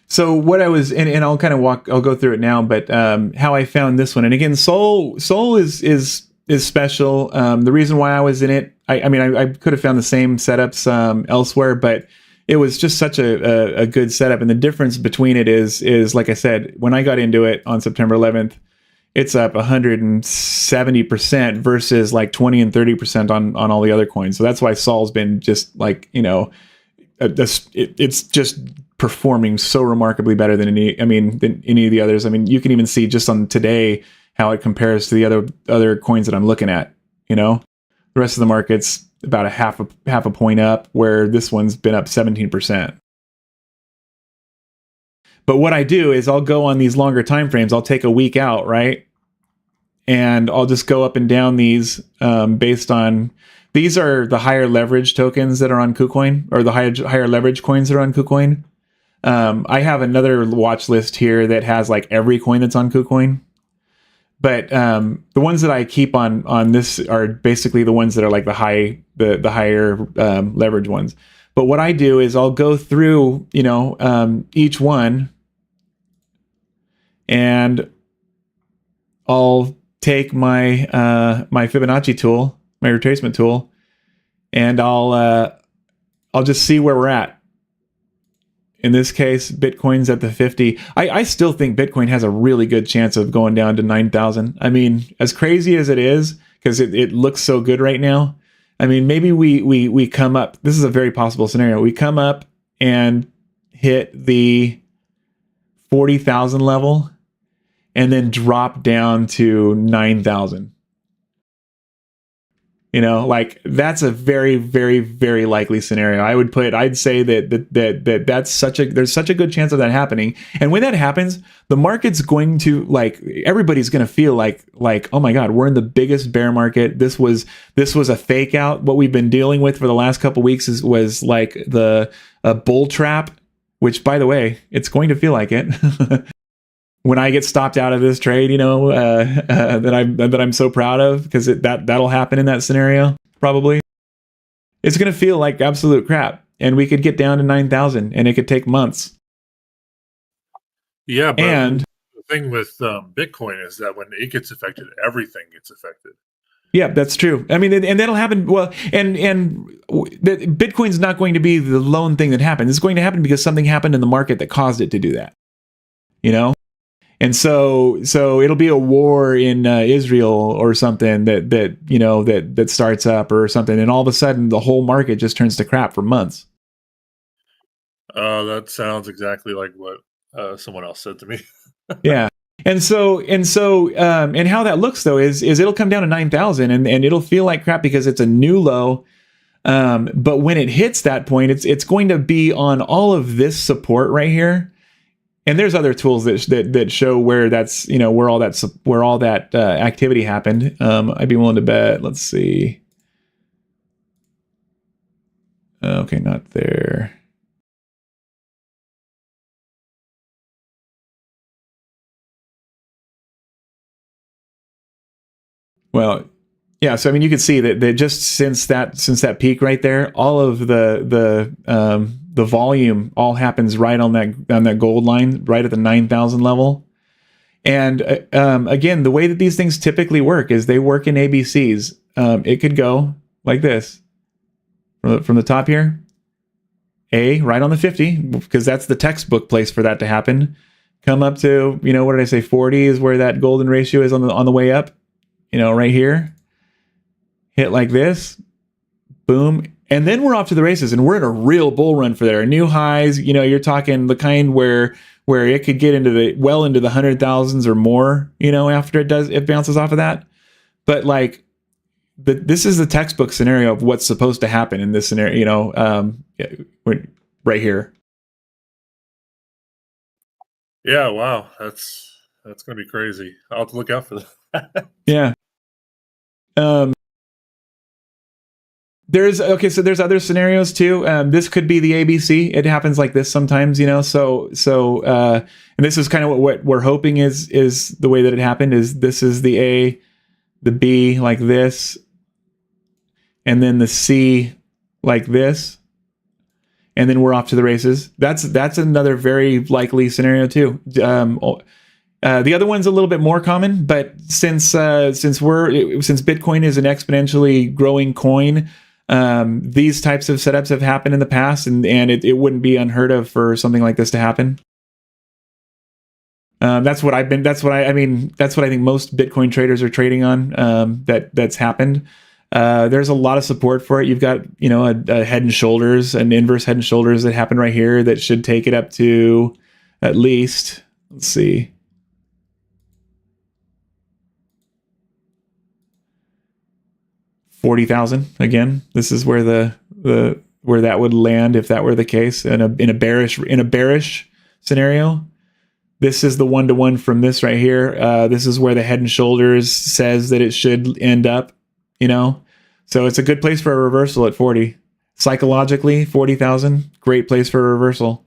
So what I was, and I'll kind of I'll go through it now, but how I found this one, and again, Soul is special. The reason why I was in it, I mean, I could have found the same setups elsewhere, but it was just such a good setup. And the difference between it is like I said, when I got into it on September 11th, it's up 170% versus like 20 and 30% on all the other coins. So that's why Sol's been just like, it's just performing so remarkably better than any of the others. I mean, you can even see just on today how it compares to the other coins that I'm looking at. The rest of the market's about a half a point up, where this one's been up 17%. But what I do is I'll go on these longer time frames. I'll take a week out, right? And I'll just go up and down these based on, these are the higher leverage tokens that are on KuCoin, or the higher leverage coins that are on KuCoin. I have another watch list here that has like every coin that's on KuCoin. But the ones that I keep on this are basically the ones that are like the higher leverage ones. But what I do is I'll go through, each one, and I'll take my my Fibonacci tool, my retracement tool, and I'll just see where we're at. In this case, Bitcoin's at the 50. I still think Bitcoin has a really good chance of going down to 9,000. I mean, as crazy as it is, because it looks so good right now. I mean, maybe we come up. This is a very possible scenario. We come up and hit the 40,000 level, and then drop down to 9,000. Like that's a very, very, very likely scenario. I'd say that there's such a good chance of that happening. And when that happens, the market's going to, like, everybody's going to feel like, oh my God, we're in the biggest bear market. This was a fake out. What we've been dealing with for the last couple of weeks was like the bull trap, which, by the way, it's going to feel like it. When I get stopped out of this trade, that I'm so proud of, because that'll happen in that scenario, probably. It's going to feel like absolute crap, and we could get down to 9,000, and it could take months.
Yeah, but the thing with Bitcoin is that when it gets affected, everything gets affected.
Yeah, that's true. I mean, and that'll happen. Well, and Bitcoin's not going to be the lone thing that happens. It's going to happen because something happened in the market that caused it to do that. And so it'll be a war in Israel or something that starts up or something, and all of a sudden the whole market just turns to crap for months.
That sounds exactly like what someone else said to me.
Yeah, and how that looks though is it'll come down to 9,000, and it'll feel like crap because it's a new low. But when it hits that point, it's going to be on all of this support right here. And there's other tools that show where that's, where all that activity happened. I'd be willing to bet. Let's see. Okay, not there. Well, yeah. So I mean, you can see that just since that peak right there, all of the volume all happens right on that gold line, right at the 9,000 level. And again, the way that these things typically work is they work in ABCs. It could go like this from the top here, A right on the 50, because that's the textbook place for that to happen. Come up to, what did I say? 40 is where that golden ratio is on the way up. Right here. Hit like this, boom, And then we're off to the races, and we're in a real bull run for there. New highs, you're talking the kind where it could get into the 100,000s or more, after it bounces off of that. But like, this is the textbook scenario of what's supposed to happen in this scenario, right here.
Yeah, wow, that's gonna be crazy. I'll have to look out for that.
Yeah. There's other scenarios too. This could be the ABC. It happens like this sometimes, So and this is kind of what we're hoping is the way that it happened. Is this is the A, the B like this, and then the C like this, and then we're off to the races. That's another very likely scenario too. The other one's a little bit more common, but since Bitcoin is an exponentially growing coin, these types of setups have happened in the past, and it wouldn't be unheard of for something like this to happen. That's what I think most Bitcoin traders are trading on. That's happened. There's a lot of support for it. You've got, a head and shoulders, an inverse head and shoulders that happen right here that should take it up to at least, let's see, 40,000 again. This is where where that would land if that were the case in a bearish scenario. This is the 1-to-1 from this right here. This is where the head and shoulders says that it should end up, So it's a good place for a reversal at 40. Psychologically, 40,000, great place for a reversal.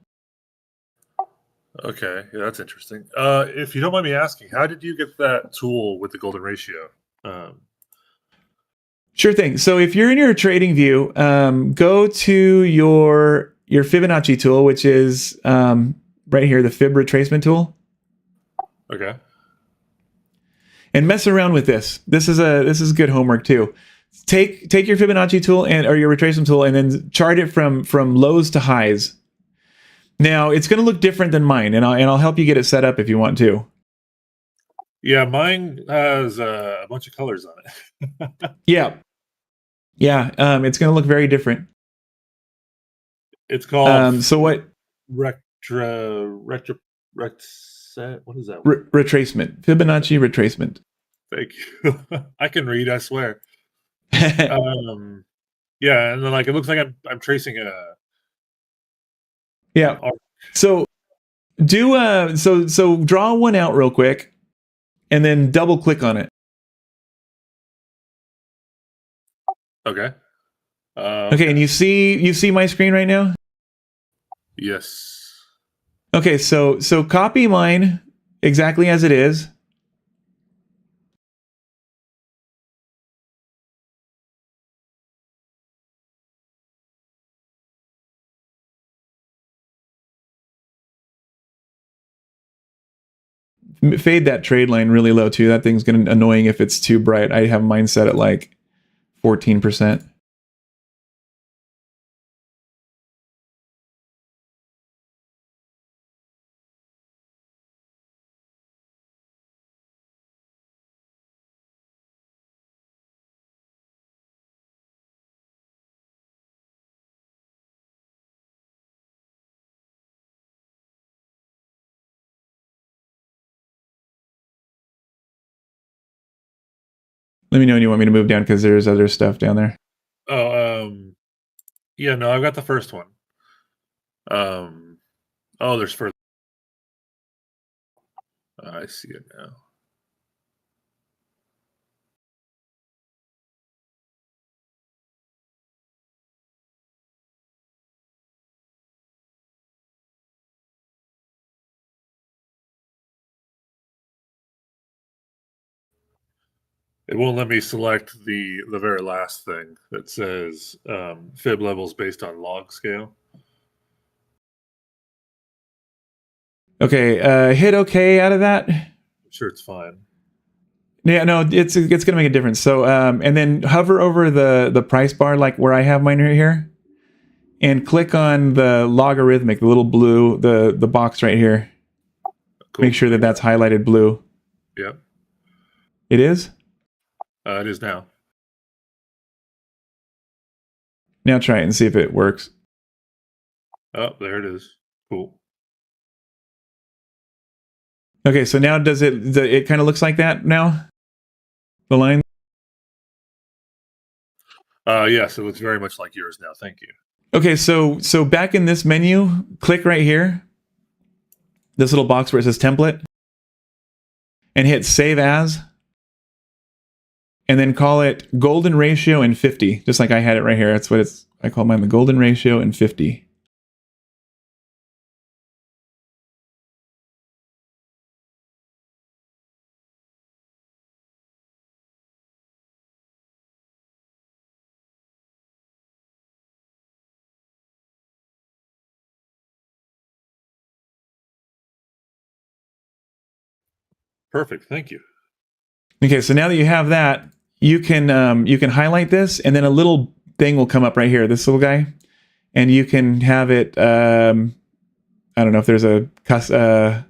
Okay, yeah, that's interesting. If you don't mind me asking, how did you get that tool with the golden ratio?
Sure thing. So if you're in your trading view, go to your Fibonacci tool, which is right here, the Fib retracement tool.
Okay.
And mess around with this. This is good homework too. Take your Fibonacci tool or your retracement tool, and then chart it from lows to highs. Now it's going to look different than mine, and I'll help you get it set up if you want to.
Yeah, mine has a bunch of colors on it.
Yeah. It's going to look very different.
It's called
so what?
What is that?
Retracement. Fibonacci retracement.
Thank you. I can read, I swear. Yeah, and then it looks like I'm tracing a.
Yeah. So do so draw one out real quick, and then double click on it.
Okay.
Okay, and you see my screen right now?
Yes.
Okay, so copy mine exactly as it is. Fade that trade line really low too. That thing's gonna annoying if it's too bright. I have mine set at like 14%. Let me know when you want me to move down because there's other stuff down there.
Yeah, no, I've got the first one. There's further. I see it now. It won't let me select the very last thing that says fib levels based on log scale.
Okay, hit OK out of that.
I'm sure it's fine.
Yeah, no, it's gonna make a difference. So and then hover over the price bar like where I have mine right here, and click on the logarithmic, the little blue, the box right here. Cool. Make sure that that's highlighted blue.
Yep.
It is?
It is now.
Now try it and see if it works.
Oh, there it is. Cool.
Okay, so now does it kind of looks like that now? The line?
Yes, it looks very much like yours now. Thank you.
Okay, so back in this menu, click right here. This little box where it says template. And hit save as. And then call it golden ratio and 50. Just like I had it right here. That's what I call mine the golden ratio and 50.
Perfect. Thank you.
Okay, so now that you have that, you can highlight this, and then a little thing will come up right here, this little guy, and you can have it. I don't know if there's a I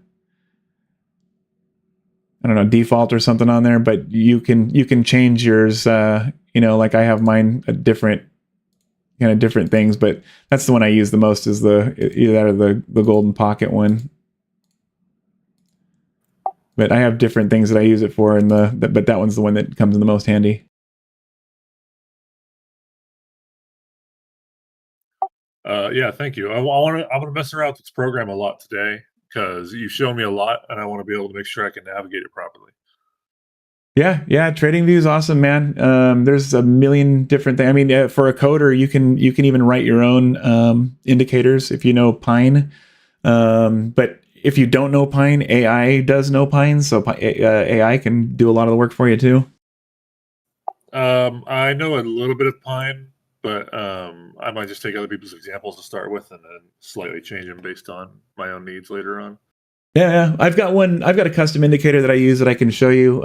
don't know, default or something on there, but you can change yours. Like I have mine a different things, but that's the one I use the most is either that or the golden pocket one. But I have different things that I use it for, but that one's the one that comes in the most handy.
Yeah, thank you. I want to mess around with this program a lot today because you've shown me a lot, and I want to be able to make sure I can navigate it properly.
Yeah. TradingView is awesome, man. There's a million different things. I mean, for a coder, you can even write your own indicators if you know Pine. But if you don't know Pine, AI does know Pine, so AI can do a lot of the work for you too.
I know a little bit of Pine, but I might just take other people's examples to start with and then slightly change them based on my own needs later on.
Yeah. I've got a custom indicator that I use that I can show you.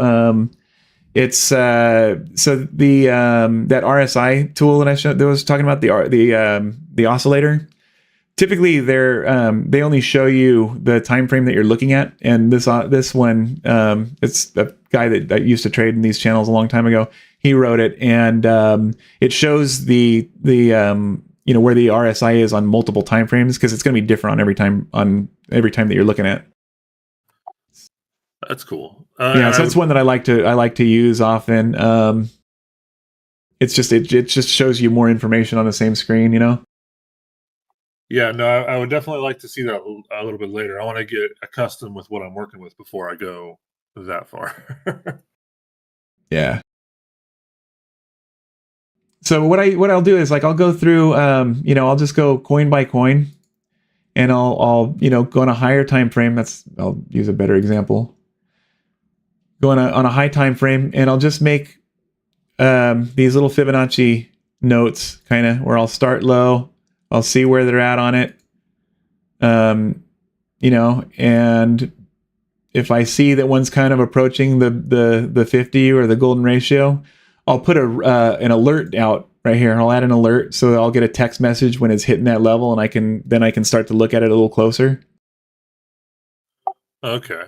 It's so the that RSI tool that I was talking about, the oscillator. Typically, they only show you the time frame that you're looking at, and this one, it's a guy that used to trade in these channels a long time ago. He wrote it, and it shows the where the RSI is on multiple time frames because it's going to be different on every time that you're looking at.
That's cool.
Yeah, so that's one that I like to use often. It just shows you more information on the same screen,
Yeah, no, I would definitely like to see that a little bit later. I want to get accustomed with what I'm working with before I go that far.
Yeah. So what I'll do is I'll go through I'll just go coin by coin, and I'll go on a higher time frame. I'll use a better example. Go on a high time frame, and I'll just make these little Fibonacci notes, kind of where I'll start low. I'll see where they're at on it. And if I see that one's kind of approaching the 50 or the golden ratio, I'll put an alert out right here. I'll add an alert so that I'll get a text message when it's hitting that level, and I can start to look at it a little closer.
Okay.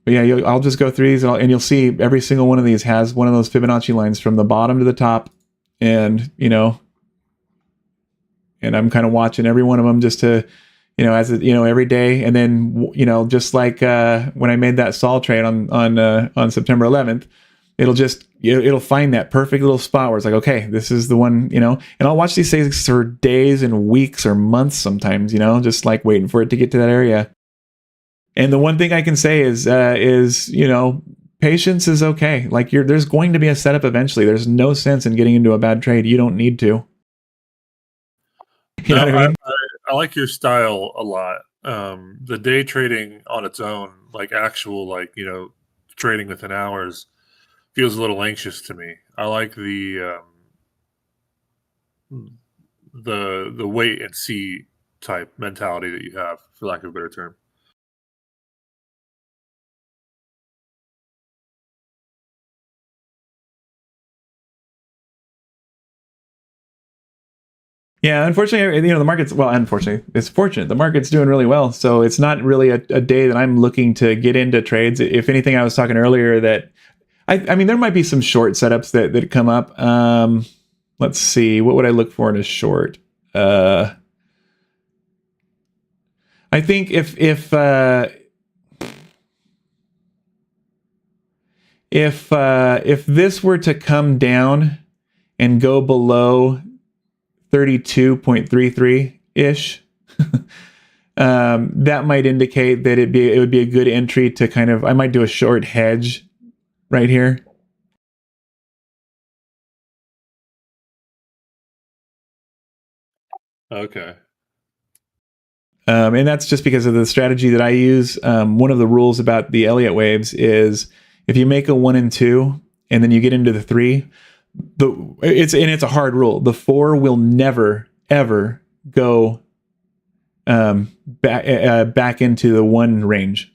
But yeah, I'll just go through these, and you'll see every single one of these has one of those Fibonacci lines from the bottom to the top, and and I'm kind of watching every one of them just to, every day, and then just like when I made that Sol trade on September 11th, it'll find that perfect little spot where it's like, okay, this is the one, and I'll watch these things for days and weeks or months sometimes, just like waiting for it to get to that area. And the one thing I can say is patience is okay. Like there's going to be a setup eventually. There's no sense in getting into a bad trade. You don't need to. You know what I mean?
I like your style a lot. The day trading on its own, like actual, trading within hours, feels a little anxious to me. I like the wait and see type mentality that you have, for lack of a better term.
Yeah, unfortunately, the market's, well, unfortunately, it's fortunate. The market's doing really well. So it's not really a day that I'm looking to get into trades. If anything, I was talking earlier that, I mean, there might be some short setups that come up. Let's see, what would I look for in a short? I think if this were to come down and go below 32.33 ish, that might indicate that it would be a good entry to kind of, I might do a short hedge right here.
Okay.
And that's just because of the strategy that I use. One of the rules about the Elliott waves is if you make a 1 and 2 and then you get into the 3, it's a hard rule. The 4 will never ever go back into the 1 range.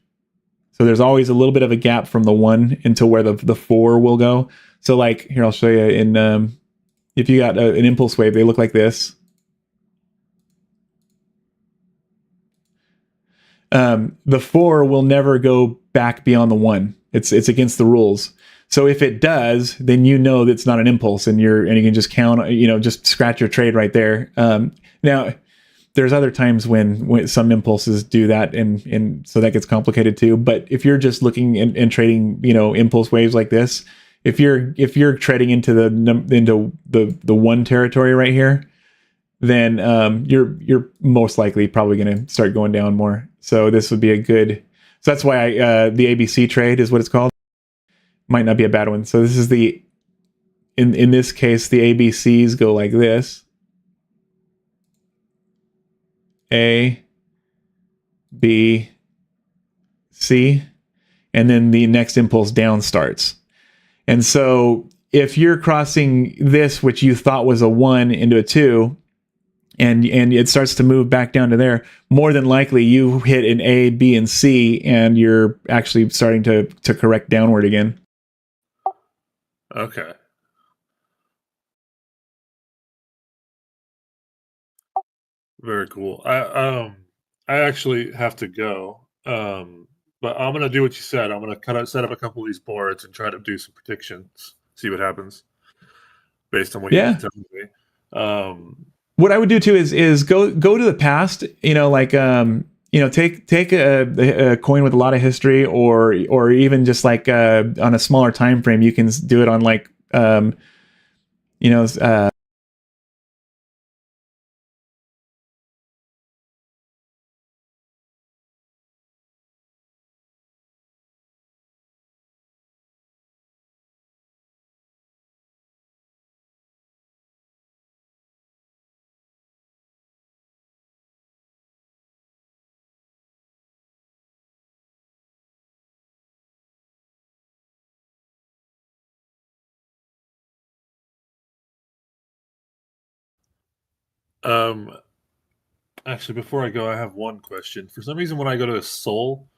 So there's always a little bit of a gap from the 1 into where the 4 will go. So like here, I'll show you in if you got an impulse wave, they look like this. The 4 will never go back beyond the 1. It's against the rules. So if it does, then you know that's not an impulse, and you can just count, just scratch your trade right there. Now, there's other times when some impulses do that, and so that gets complicated too. But if you're just looking and trading, impulse waves like this, if you're trading into the 1 territory right here, then you're most likely probably going to start going down more. So this would be a good. So that's why the ABC trade is what it's called. Might not be a bad one. So this is in this case, the ABCs go like this. A, B, C, and then the next impulse down starts. And so if you're crossing this, which you thought was a 1 into a 2, and it starts to move back down to there, more than likely you hit an A, B, and C, and you're actually starting to correct downward again.
Okay. Very cool. I actually have to go. But I'm gonna do what you said. I'm gonna set up a couple of these boards and try to do some predictions, see what happens based on what you
Yeah.
tell me.
What I would do too is go to the past, take a coin with a lot of history, or even just like on a smaller time frame, you can do it on like
um, Actually, before I go, I have one question. For some reason, when I go to Soul,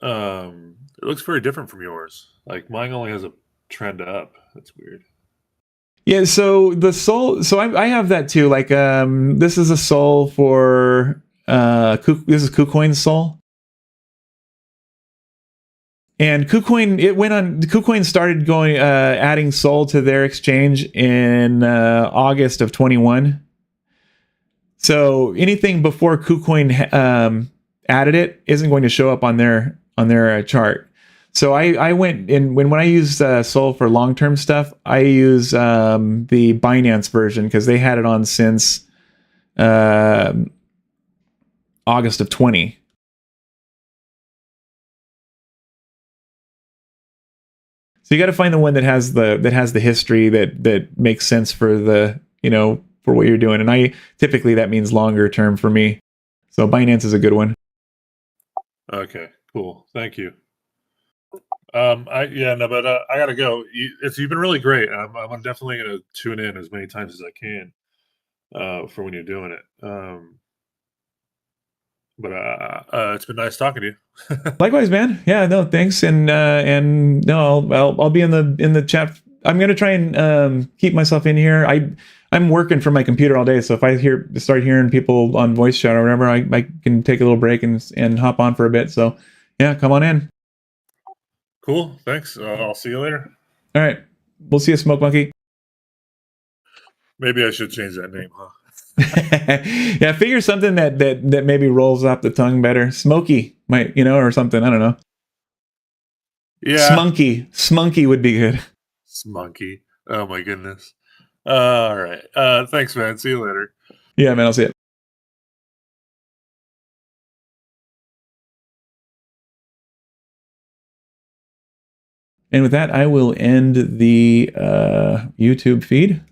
it looks very different from yours. Like mine only has a trend up. That's weird.
Yeah, so the soul. So I have that too. Like this is a soul for this is KuCoin's soul. And KuCoin started going adding Sol to their exchange in August of 21. So anything before KuCoin added it isn't going to show up on their chart. So I went in when I use Sol for long-term stuff, I use the Binance version because they had it on since August of 20. So you got to find the one that has the history that makes sense for for what you're doing. And typically that means longer term for me. So Binance is a good one.
Okay, cool. Thank you. I gotta go. You've been really great. I'm definitely gonna tune in as many times as I can for when you're doing it. But it's been nice talking to you.
Likewise, man. Yeah, no, thanks. And no, I'll be in the chat I'm gonna try and keep myself in here. I'm working from my computer all day, so if I start hearing people on voice chat or whatever, I can take a little break and hop on for a bit. So yeah, come on in.
Cool. Thanks. I'll see you later.
All right, we'll see you, Smoke Monkey.
Maybe I should change that name, huh?
Yeah, figure something that maybe rolls off the tongue better. Smoky might, or something. I don't know.
Yeah.
Smunky would be good.
Smunky. Oh my goodness. All right. Thanks, man. See you later.
Yeah, man. I'll see it. And with that, I will end the YouTube feed.